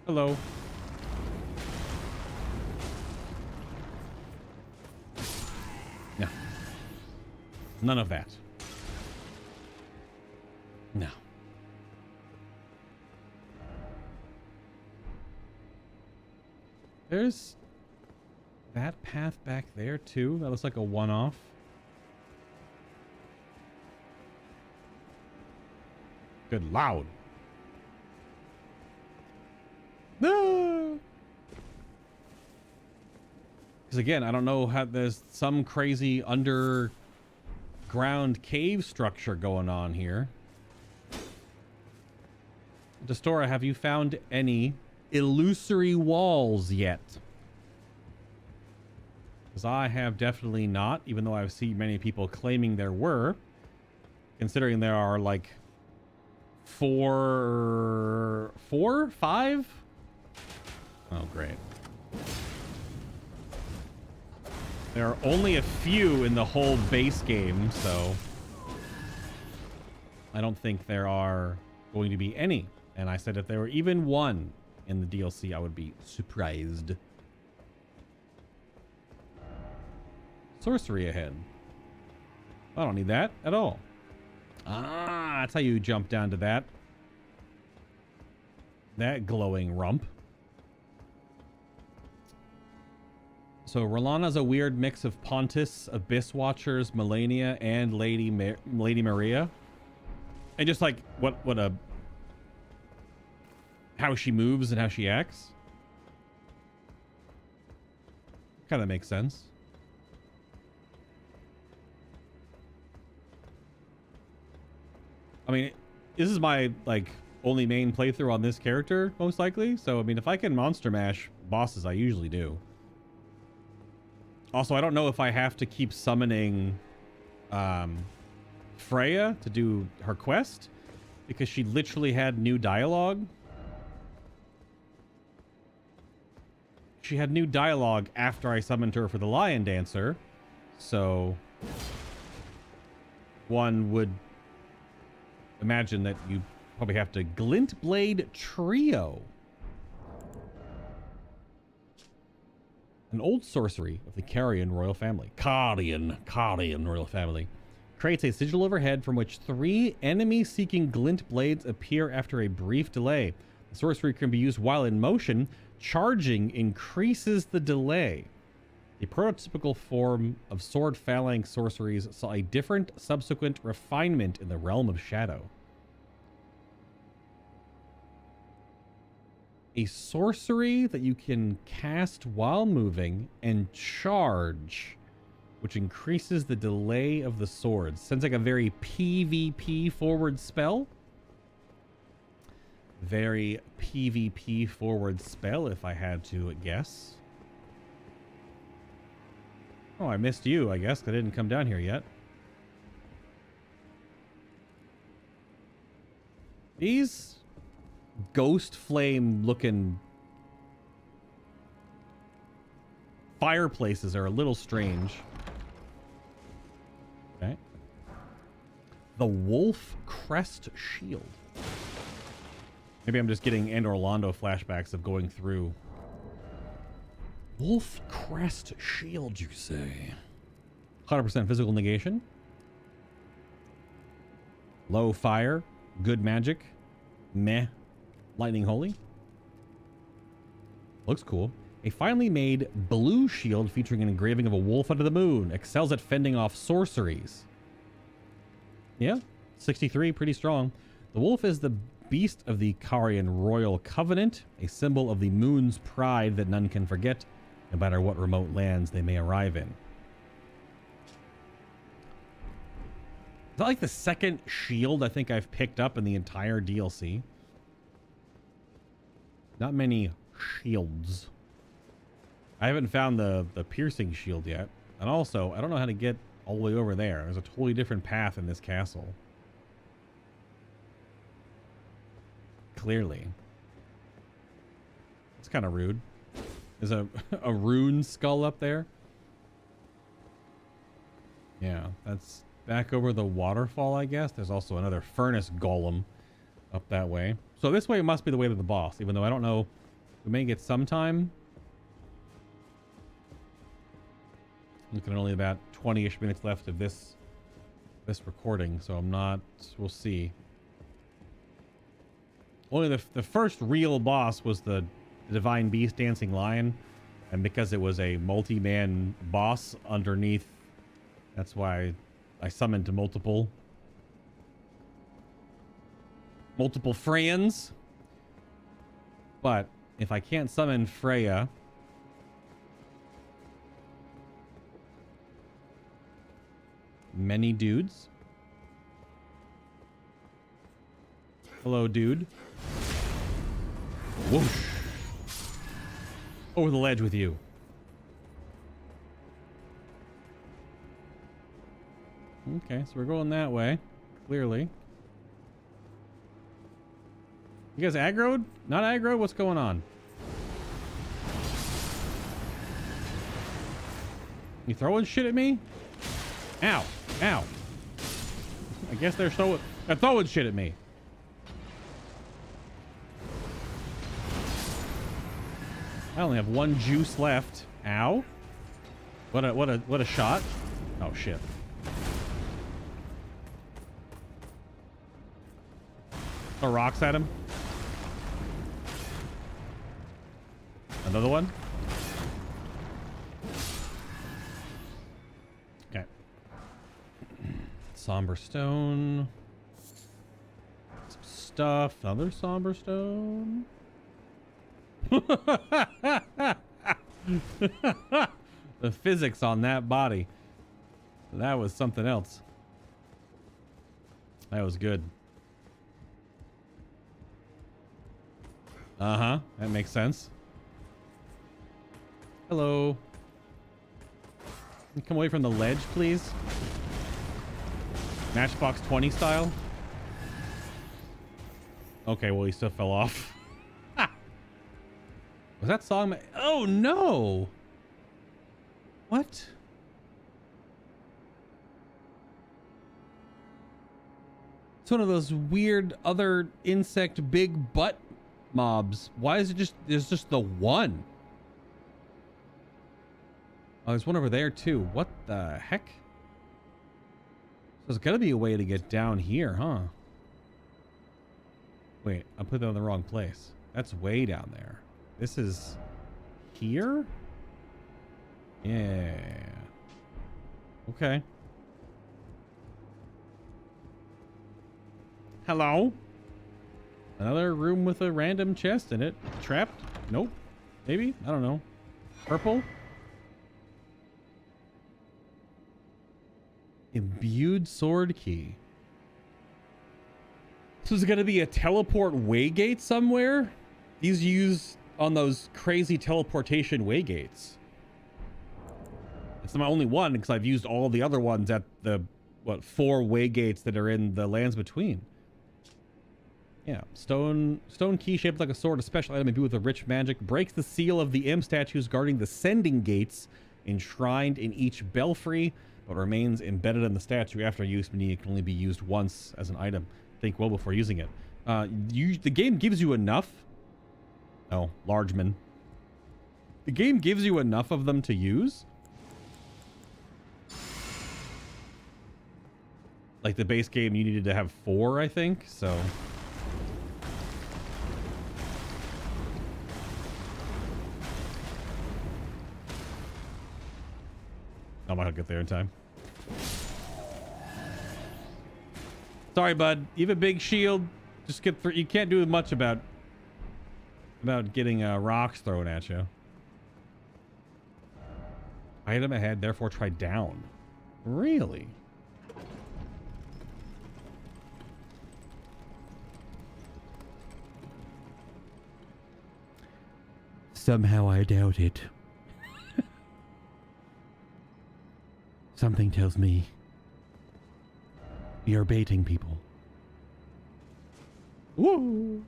Hello. No. None of that. No. There's that path back there too. That looks like a one-off. Good loud. No. Because again, I don't know how there's some crazy underground cave structure going on here. Destora, have you found any illusory walls yet? Because I have definitely not, even though I've seen many people claiming there were, considering there are like four, five? Oh, great. There are only a few in the whole base game, so I don't think there are going to be any. And I said if there were even one in the DLC, I would be surprised. Sorcery ahead. I don't need that at all. Ah, that's how you jump down to that. That glowing rump. So Rolana's a weird mix of Pontus, Abyss Watchers, Melania, and Lady Maria. And just like how she moves and how she acts. Kind of makes sense. I mean, this is my like only main playthrough on this character, most likely. So I mean, if I can monster mash bosses, I usually do. Also, I don't know if I have to keep summoning Freya to do her quest, because she literally had new dialogue. She had new dialogue after I summoned her for the Lion Dancer, so one would imagine that you probably have to Glint Blade Trio. An old sorcery of the Carian royal family. Carian royal family. Creates a sigil overhead from which 3 enemy-seeking glint blades appear after a brief delay. The sorcery can be used while in motion. Charging increases the delay. The prototypical form of sword phalanx sorceries saw a different subsequent refinement in the realm of shadow. A sorcery that you can cast while moving and charge, which increases the delay of the swords. Sounds like a very PvP forward spell. Very PvP forward spell, if I had to guess. Oh, I missed you, I guess. I didn't come down here yet. These ghost flame looking fireplaces are a little strange. Okay. The Wolf Crest Shield. Maybe I'm just getting Anne Orlando flashbacks of going through. Wolf Crest Shield, you say? 100% physical negation. Low fire. Good magic. Meh. Lightning Holy. Looks cool. A finely made blue shield featuring an engraving of a wolf under the moon. Excels at fending off sorceries. Yeah, 63, pretty strong. The wolf is the beast of the Carian Royal Covenant, a symbol of the moon's pride that none can forget, no matter what remote lands they may arrive in. Is that like the second shield I think I've picked up in the entire DLC? Not many shields. I haven't found the piercing shield yet. And also, I don't know how to get all the way over there. There's a totally different path in this castle. Clearly. It's kind of rude. There's a rune skull up there. Yeah, that's back over the waterfall, I guess. There's also another furnace golem up that way. So this way must be the way to the boss, even though I don't know. We may get some time. Looking at only about 20-ish minutes left of this recording, so I'm not... We'll see. Only the first real boss was the Divine Beast Dancing Lion, and because it was a multi-man boss underneath, that's why I summoned to multiple Freyans. But if I can't summon Freya, many dudes. Hello, dude. Whoosh. Over the ledge with you. Okay, so we're going that way. Clearly. You guys aggroed? Not aggroed? What's going on? You throwing shit at me? Ow. Ow. I guess they're throwing shit at me. I only have one juice left. Ow. What a shot. Oh shit. Throw rocks at him. Another one. Okay. Somber stone. Some stuff. Another somber stone. The physics on that body. That was something else. That was good. Uh-huh. That makes sense. Hello. Can you come away from the ledge, please? Matchbox 20 style? Okay, well, he still fell off. Was that song? Oh, no. What? It's one of those weird other insect big butt mobs. Why is it just... There's just the one. Oh, there's one over there, too. What the heck? There's got to be a way to get down here, huh? Wait, I put that in the wrong place. That's way down there. This is here? Yeah. Okay. Hello? Another room with a random chest in it. Trapped? Nope. Maybe? I don't know. Purple? Imbued sword key. So is it going to be a teleport waygate somewhere? These used on those crazy teleportation waygates. It's my only one because I've used all the other ones at the, what, 4 waygates that are in the lands between. Yeah, stone key shaped like a sword, a special item imbued with a rich magic, breaks the seal of the imp statues guarding the sending gates enshrined in each belfry, but remains embedded in the statue after use, meaning it can only be used once as an item. Think well before using it. The game gives you enough. Oh, Largeman. The game gives you enough of them to use. Like the base game, you needed to have 4, I think. So. I might get there in time. Sorry, bud. You have a big shield. Just get through. You can't do much about getting rocks thrown at you. Item ahead, therefore try down. Really? Somehow I doubt it. Something tells me you're baiting people. Woo!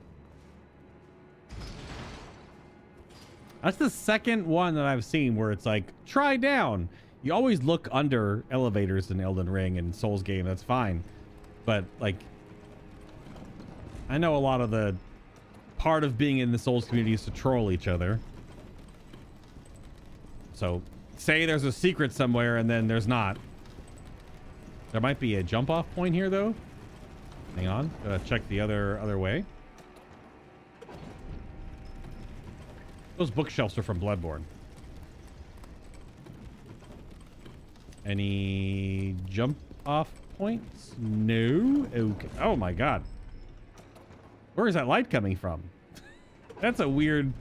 That's the second one that I've seen where it's like, try down. You always look under elevators in Elden Ring and Souls game, that's fine. But, like, I know a lot of the part of being in the Souls community is to troll each other. So, say there's a secret somewhere and then there's not. There might be a jump off point here though. Hang on, check the other way. Those bookshelves are from Bloodborne. Any jump off points? No. Okay. Oh my god. Where is that light coming from? That's a weird.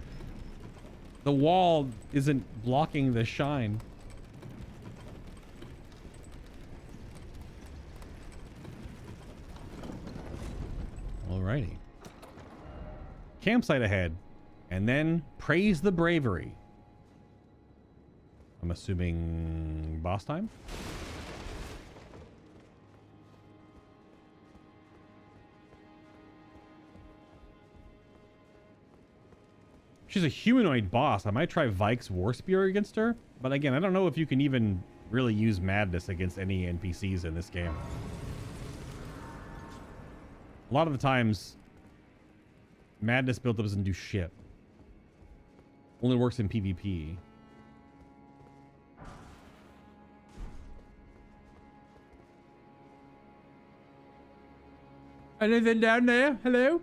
The wall isn't blocking the shine. Alrighty. Campsite ahead. And then praise the bravery. I'm assuming boss time? She's a humanoid boss. I might try Vike's War Spear against her. But again, I don't know if you can even really use madness against any NPCs in this game. A lot of the times, madness build-up doesn't do shit. Only works in PvP. Anything down there? Hello?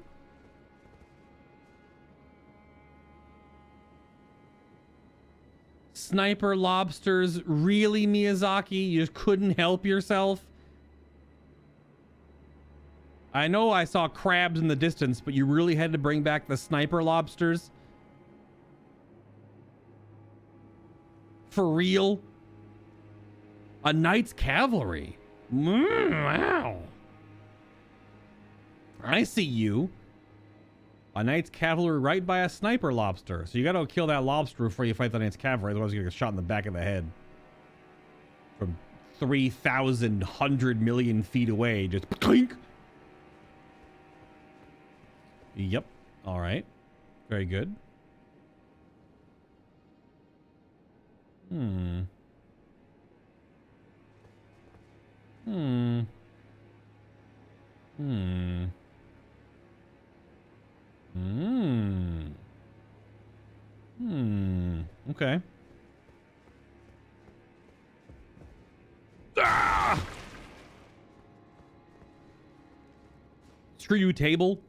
Sniper lobsters, really, Miyazaki? You just couldn't help yourself? I know I saw crabs in the distance, but you really had to bring back the sniper lobsters? For real? A knight's cavalry? Wow. I see you. A knight's cavalry right by a sniper lobster. So you gotta kill that lobster before you fight the knight's cavalry, otherwise you're gonna get shot in the back of the head. From 3,000 100 million feet away, just clink. Yep. Alright. Very good. Hmm. Okay. Ah! Screw you, table.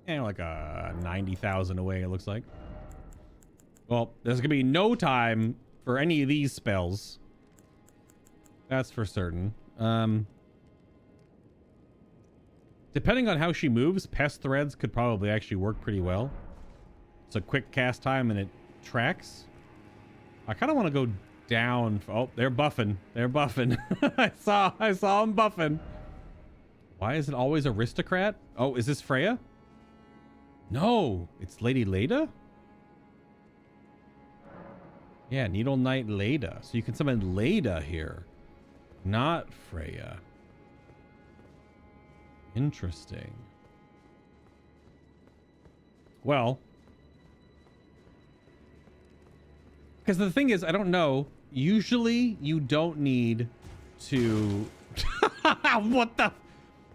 And like 90,000 away, it looks like. Well, there's gonna be no time for any of these spells. That's for certain. Depending on how she moves, pest threads could probably actually work pretty well. It's a quick cast time and it tracks. I kind of want to go down. Oh, they're buffing. They're buffing. I saw them buffing. Why is it always aristocrat? Oh, is this Freya? No, it's Lady Leda. Yeah, Needle Knight Leda. So you can summon Leda here, not Freya. Interesting. Well, because the thing is, I don't know. Usually you don't need to... What the...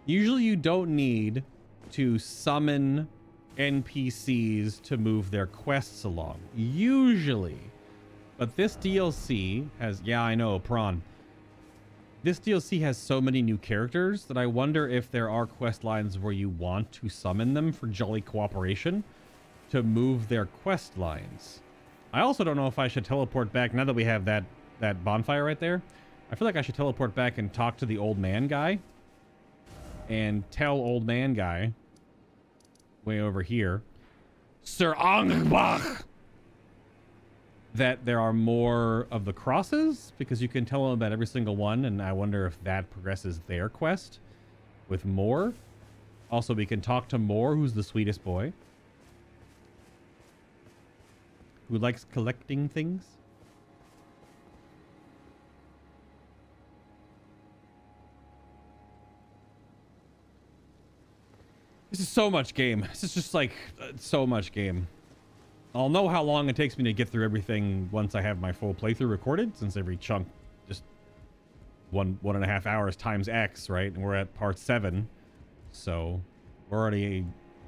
Usually you don't need to summon NPCs to move their quests along. Usually. But this DLC has... Yeah, I know, Prawn. This DLC has so many new characters that I wonder if there are quest lines where you want to summon them for jolly cooperation to move their quest lines. I also don't know if I should teleport back now that we have that bonfire right there. I feel like I should teleport back and talk to the old man guy and tell old man guy way over here, Sir Angbach, that there are more of the crosses, because you can tell them about every single one, and I wonder if that progresses their quest with more. Also, we can talk to Moore, who's the sweetest boy, who likes collecting things. This is so much game. This is just like so much game. I'll know how long it takes me to get through everything once I have my full playthrough recorded, since every chunk just 1.5 hours times X, right? And we're at part 7. So we're already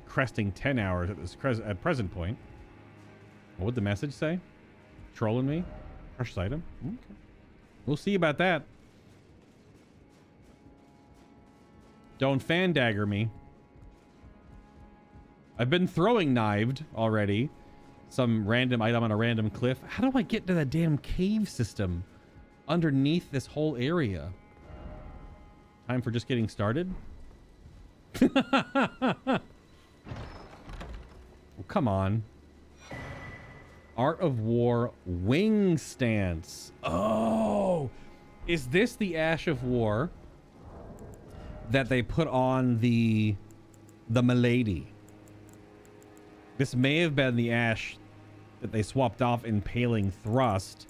cresting 10 hours at this at present point. What would the message say? Trolling me? Precious item? Okay. We'll see about that. Don't fan dagger me. I've been throwing knived already. Some random item on a random cliff. How do I get to that damn cave system underneath this whole area? Time for just getting started? Oh, come on. Art of War wing stance. Oh, is this the Ash of War that they put on the Milady? This may have been the Ash that they swapped off Impaling Thrust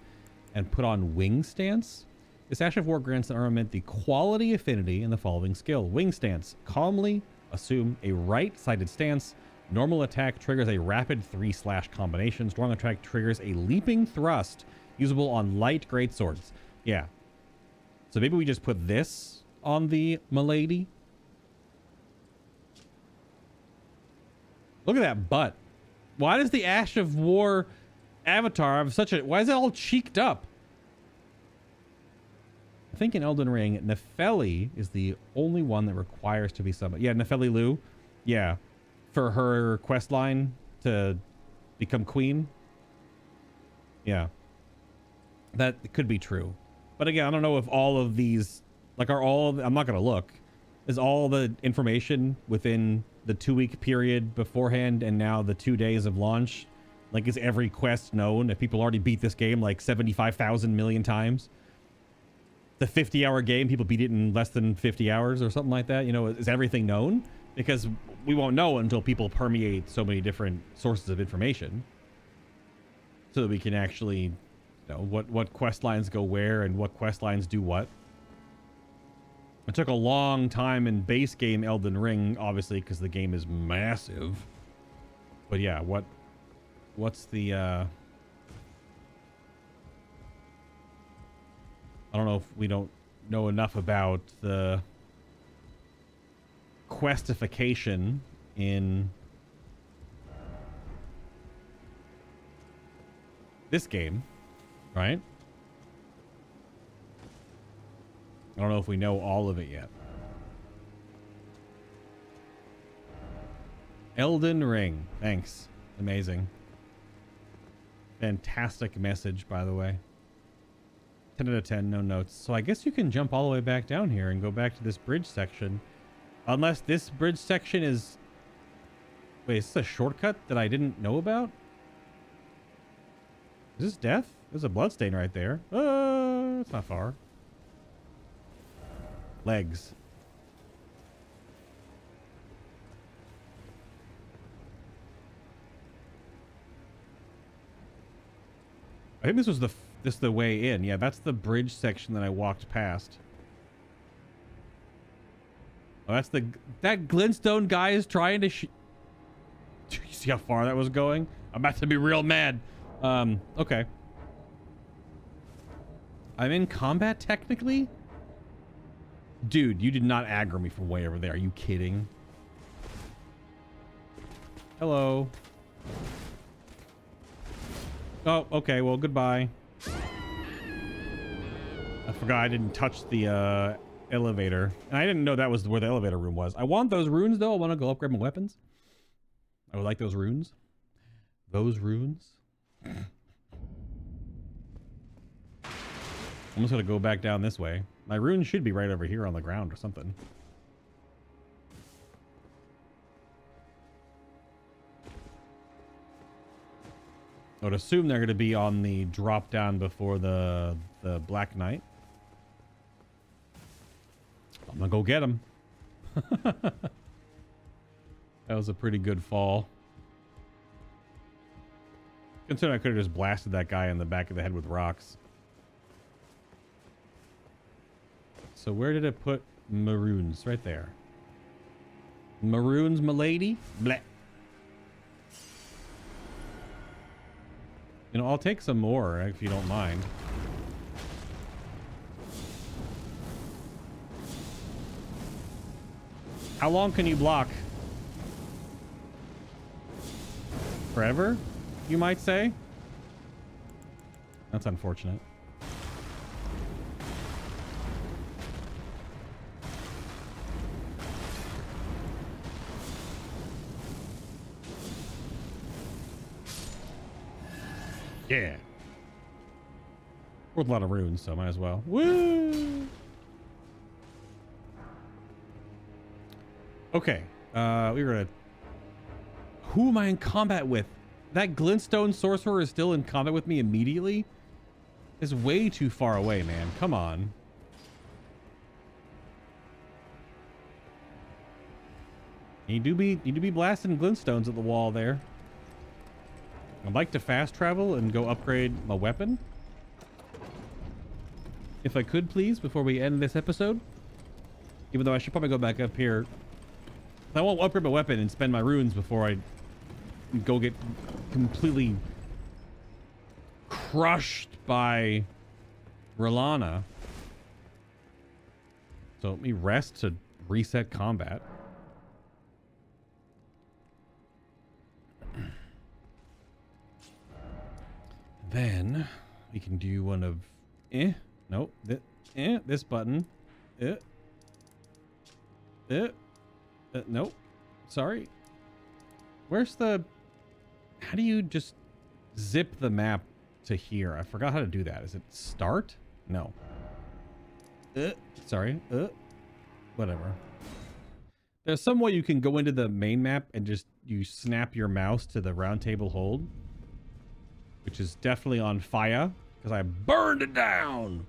and put on Wing Stance. This Ash of War grants an armament the quality affinity in the following skill. Wing Stance. Calmly assume a right-sided stance. Normal attack triggers a rapid 3/ combination. Strong attack triggers a leaping thrust, usable on light greatswords. Yeah. So maybe we just put this on the Milady. Look at that butt. Why does the Ash of War avatar have such a... Why is it all cheeked up? I think in Elden Ring, Nefeli is the only one that requires to be summoned. Yeah, Nefeli Lu. Yeah. For her quest line to become queen. Yeah. That could be true. But again, I don't know if all of these... Like, are all... I'm not going to look. Is all the information within the 2-week period beforehand and now the 2 days of launch? Like, is every quest known? If people already beat this game like 75,000 million times? The 50-hour game, people beat it in less than 50 hours or something like that? You know, is everything known? Because we won't know until people permeate so many different sources of information. So that we can actually, you know, what quest lines go where and what quest lines do what. It took a long time in base game Elden Ring, obviously, because the game is massive. But yeah, what's the... I don't know if we don't know enough about the questification in this game, right? I don't know if we know all of it yet. Elden Ring. Thanks. Amazing. Fantastic message, by the way. 10 out of 10, no notes. So I guess you can jump all the way back down here and go back to this bridge section. Unless this bridge section is... Wait, is this a shortcut that I didn't know about? Is this death? There's a bloodstain right there. It's not far. Legs. I think this was the way in. Yeah, that's the bridge section that I walked past. Oh, that's that glintstone guy is trying to you see how far that was going? I'm about to be real mad. Okay. I'm in combat technically? Dude, you did not aggro me from way over there. Are you kidding? Hello. Oh, okay. Well, goodbye. I forgot I didn't touch the elevator. And I didn't know that was where the elevator room was. I want those runes, though. I want to go upgrade my weapons. I would like those runes. Those runes. I'm just going to go back down this way. My runes should be right over here on the ground or something. I would assume they're going to be on the drop down before the Black Knight. I'm going to go get them. That was a pretty good fall. Considering I could have just blasted that guy in the back of the head with rocks. So where did it put maroons? Right there. Maroons, milady? Bleh. You know, I'll take some more if you don't mind. How long can you block? Forever, you might say? That's unfortunate. Yeah. Worth a lot of runes, so might as well. Woo! Okay. We were gonna... Who am I in combat with? That glintstone sorcerer is still in combat with me immediately? It's way too far away, man. Come on. You do be blasting glintstones at the wall there. I'd like to fast travel and go upgrade my weapon. If I could, please, before we end this episode. Even though I should probably go back up here. I won't upgrade my weapon and spend my runes before I go get completely crushed by R'hllana. So let me rest to reset combat. Then we can do one of nope, this button. Nope. Sorry. Where's the... How do you just zip the map to here? I forgot how to do that. Is it start? No. Sorry. Whatever. There's some way you can go into the main map and just you snap your mouse to the round table hold. Which is definitely on fire because I burned it down.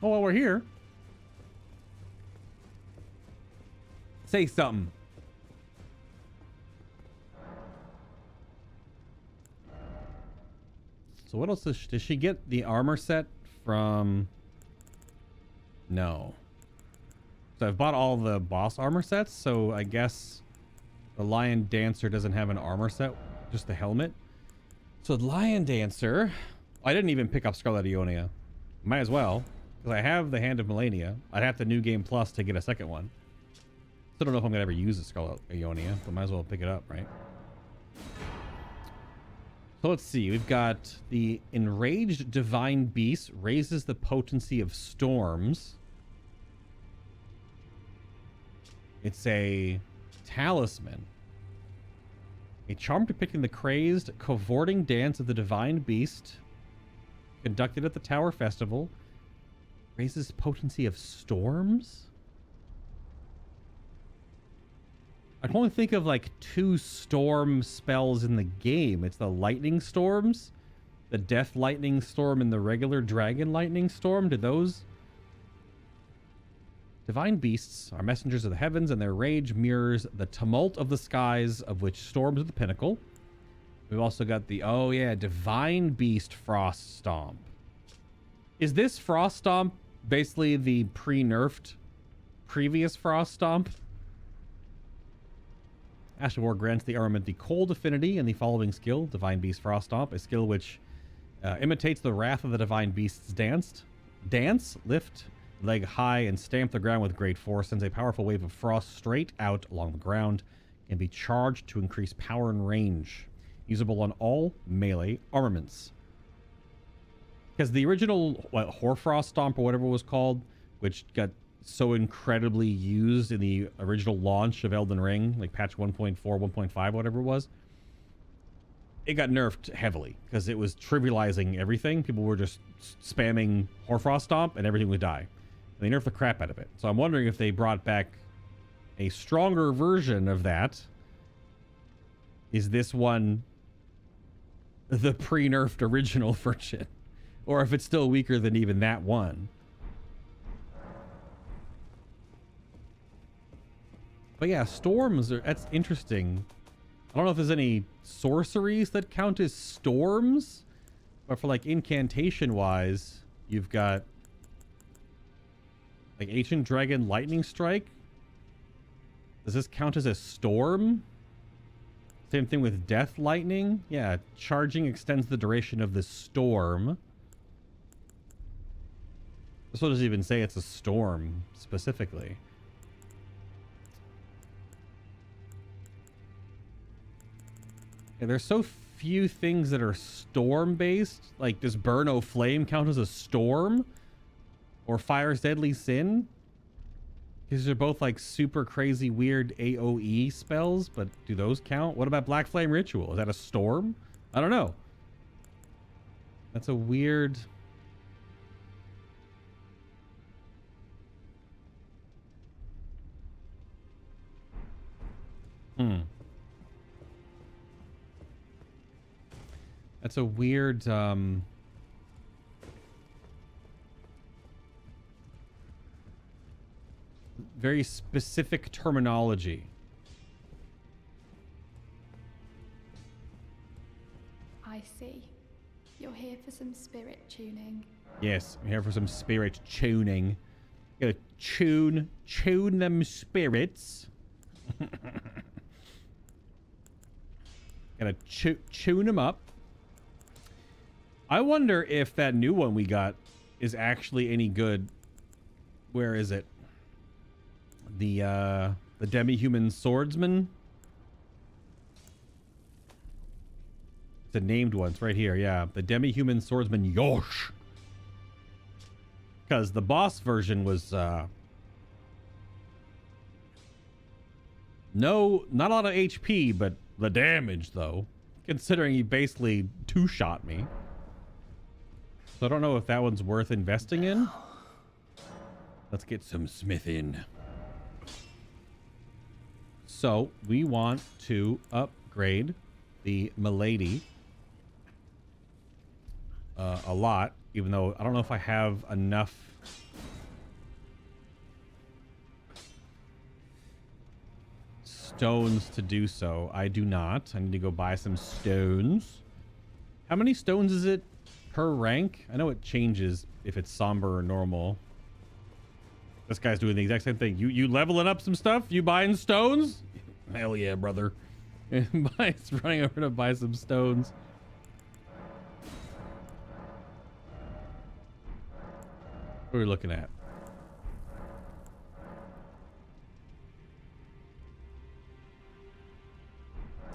Oh, well, we're here. Say something. So what else does she get the armor set from? No. So I've bought all the boss armor sets, so I guess the Lion Dancer doesn't have an armor set, just the helmet. So the Lion Dancer, I didn't even pick up Scarlet Ionia. Might as well, because I have the Hand of Melania. I'd have the New Game Plus to get a second one. Still don't know if I'm gonna ever use the Scarlet Ionia, but might as well pick it up, right? So let's see. We've got the Enraged Divine Beast raises the potency of storms. It's a talisman. A charm depicting the crazed, cavorting dance of the Divine Beast, conducted at the Tower Festival, raises potency of storms? I can only think of like 2 storm spells in the game. It's the lightning storms, the death lightning storm, and the regular dragon lightning storm. Do those... Divine beasts are messengers of the heavens, and their rage mirrors the tumult of the skies, of which storms are the pinnacle. We've also got the, oh yeah, Divine Beast Frost Stomp. Is this Frost Stomp basically the pre-nerfed previous Frost Stomp? Ash of War grants the armament the Cold Affinity and the following skill, Divine Beast Frost Stomp, a skill which imitates the wrath of the Divine Beast's dance, lift, leg high, and stamp the ground with great force, sends a powerful wave of frost straight out along the ground, can be charged to increase power and range. Usable on all melee armaments. Because the original, Hoarfrost Stomp or whatever it was called, which got so incredibly used in the original launch of Elden Ring, like patch 1.4, 1.5, whatever it was, it got nerfed heavily because it was trivializing everything. People were just spamming Hoarfrost Stomp and everything would die. And they nerfed the crap out of it. So I'm wondering if they brought back a stronger version of that. Is this one the pre-nerfed original version? Or if it's still weaker than even that one. But yeah, storms are, that's interesting. I don't know if there's any sorceries that count as storms, but for like incantation wise, you've got like Ancient Dragon Lightning Strike. Does this count as a storm? Same thing with Death Lightning. Yeah, charging extends the duration of the storm. This one doesn't even say it's a storm specifically. Yeah, there's so few things that are storm based. Like, does Burn O' Flame count as a storm? Or Fire's Deadly Sin? These are both like super crazy weird AoE spells, but do those count? What about Black Flame Ritual? Is that a storm? I don't know. That's a weird... That's a weird, very specific terminology. I see. You're here for some spirit tuning. Yes, I'm here for some spirit tuning. Gotta tune them spirits. Gotta tune them up. I wonder if that new one we got is actually any good. Where is it? The demi-human swordsman. It's a named one. It's right here. Yeah, the demi-human swordsman Yosh. Because the boss version was no, not a lot of HP, but the damage though. Considering he basically two-shot me. So I don't know if that one's worth investing in. Let's get some smithing. So we want to upgrade the Milady a lot, even though I don't know if I have enough stones to do so. I do not. I need to go buy some stones. How many stones is it per rank? I know it changes if it's somber or normal. This guy's doing the exact same thing. You leveling up some stuff? You buying stones? Hell yeah, brother. He's running over to buy some stones. What are we looking at?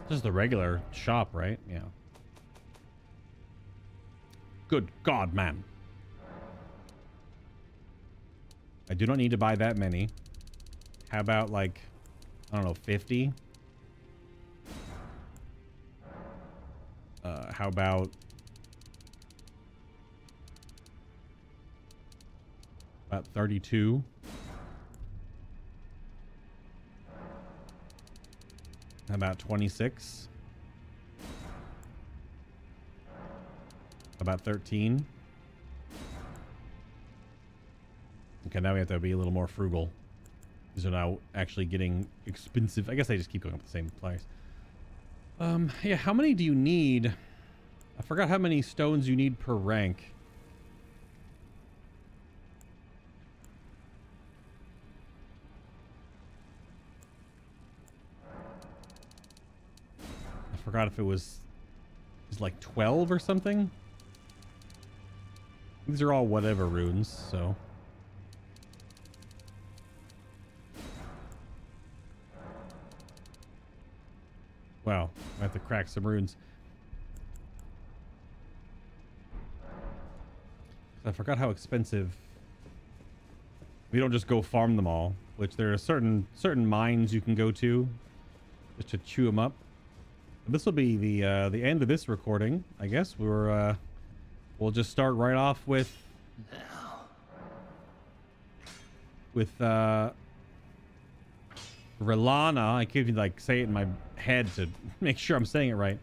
This is the regular shop, right? Yeah. Good God, man. I do not need to buy that many. How about, like, I don't know, 50? How about... about 32? How about 26? About 13? Okay, now we have to be a little more frugal. These are now actually getting expensive. I guess they just keep going up the same price. Yeah, how many do you need? I forgot how many stones you need per rank. I forgot if it was like 12 or something. These are all whatever runes, so. Wow, I have to crack some runes. I forgot how expensive. We don't just go farm them all, which there are certain mines you can go to just to chew them up. This will be the end of this recording, I guess. We'll just start right off with Relana. I can't even like say it in my head to make sure I'm saying it right.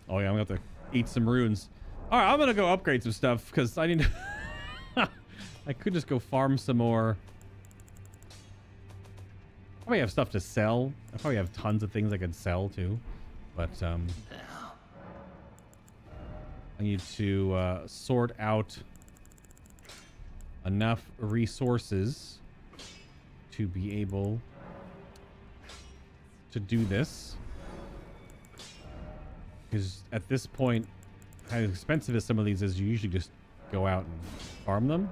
Oh yeah, I'm gonna have to eat some runes. All right, I'm gonna go upgrade some stuff because I need to. I could just go farm some more. Probably have stuff to sell. I probably have tons of things I could sell too, but I need to sort out enough resources to be able to do this. Because at this point, how expensive as some of these is, you usually just go out and farm them.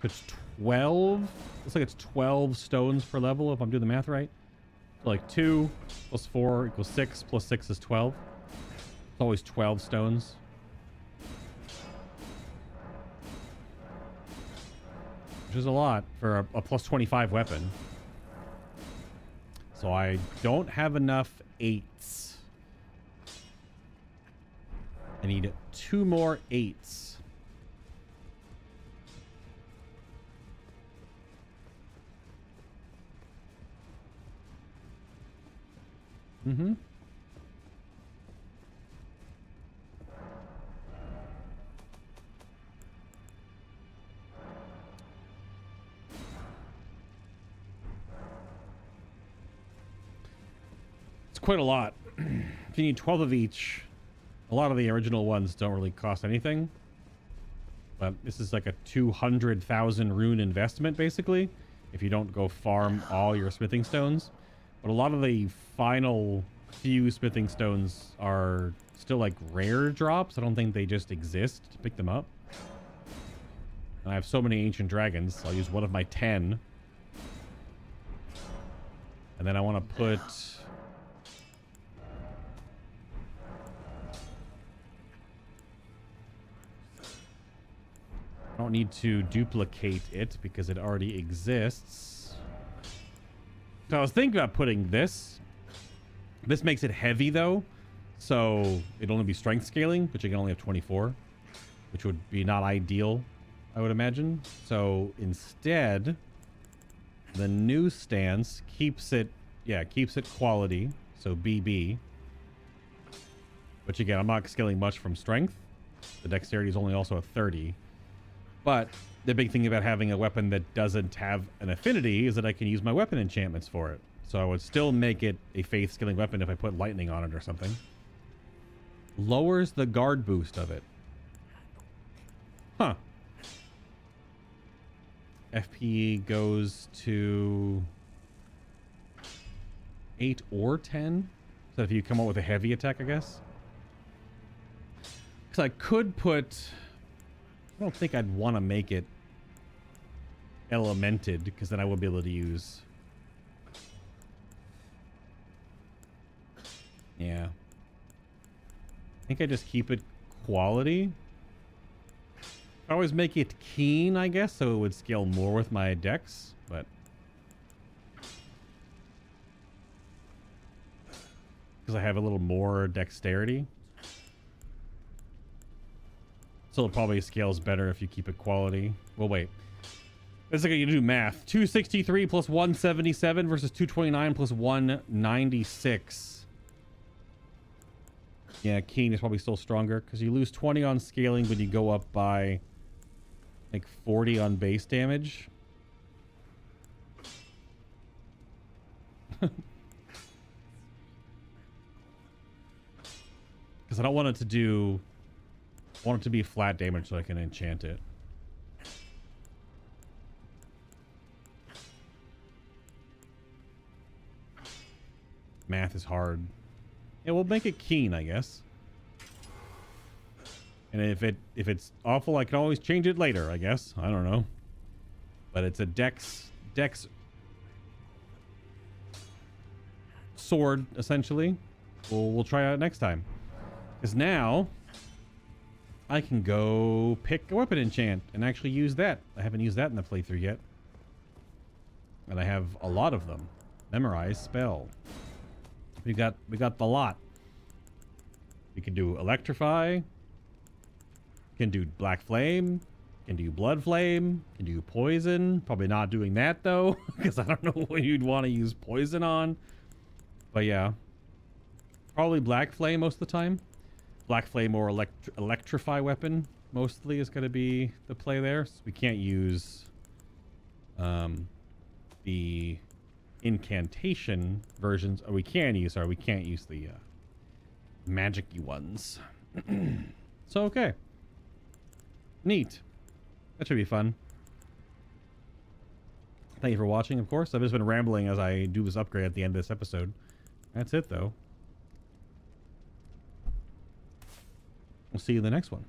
It's 12. Looks like it's 12 stones per level if I'm doing the math right. So like 2 plus 4 equals 6 plus 6 is 12. It's always 12 stones. Which is a lot for a plus 25 weapon. So I don't have enough 8s. I need 2 more 8s. Mm-hmm. It's quite a lot. If you need 12 of each, a lot of the original ones don't really cost anything. But this is like a 200,000 rune investment, basically, if you don't go farm all your smithing stones. But a lot of the final few smithing stones are still like rare drops. I don't think they just exist to pick them up. And I have so many ancient dragons. I'll use one of my 10. And then I want to put... I don't need to duplicate it because it already exists. So I was thinking about putting this. This makes it heavy though, so it'd only be strength scaling, which I can only have 24, which would be not ideal, I would imagine. So instead, the new stance keeps it quality, so BB. Which again, I'm not scaling much from strength. The dexterity is only also a 30. But the big thing about having a weapon that doesn't have an affinity is that I can use my weapon enchantments for it. So I would still make it a faith scaling weapon if I put lightning on it or something. Lowers the guard boost of it. Huh. FP goes to 8 or 10. So if you come up with a heavy attack, I guess. Because I could put... I don't think I'd want to make it elemented, because then I will be able to use... Yeah. I think I just keep it quality. I always make it keen, I guess, so it would scale more with my dex, but... Because I have a little more dexterity. So it probably scales better if you keep it quality. Well, wait. Let's look at you do math. 263 plus 177 versus 229 plus 196. Yeah, keen is probably still stronger because you lose 20 on scaling, but you go up by like 40 on base damage. Because I don't want it to do... I want it to be flat damage so I can enchant it. Math is hard. Yeah, we'll make it keen, I guess. And if it's awful, I can always change it later, I guess. I don't know. But it's a dex sword, essentially. We'll try out next time. Because now I can go pick a weapon enchant and actually use that. I haven't used that in the playthrough yet. And I have a lot of them. Memorize spell. We got the lot. We can do electrify. Can do black flame. Can do blood flame. Can do poison. Probably not doing that though, because I don't know what you'd want to use poison on. But yeah, probably black flame most of the time. Black flame or electrify weapon mostly is going to be the play there. So we can't use the incantation versions. Or we can use, sorry, we can't use the magic-y ones. So okay, neat. That should be fun. Thank you for watching, of course. I've just been rambling as I do this upgrade at the end of this episode. That's it though. We'll see you in the next one.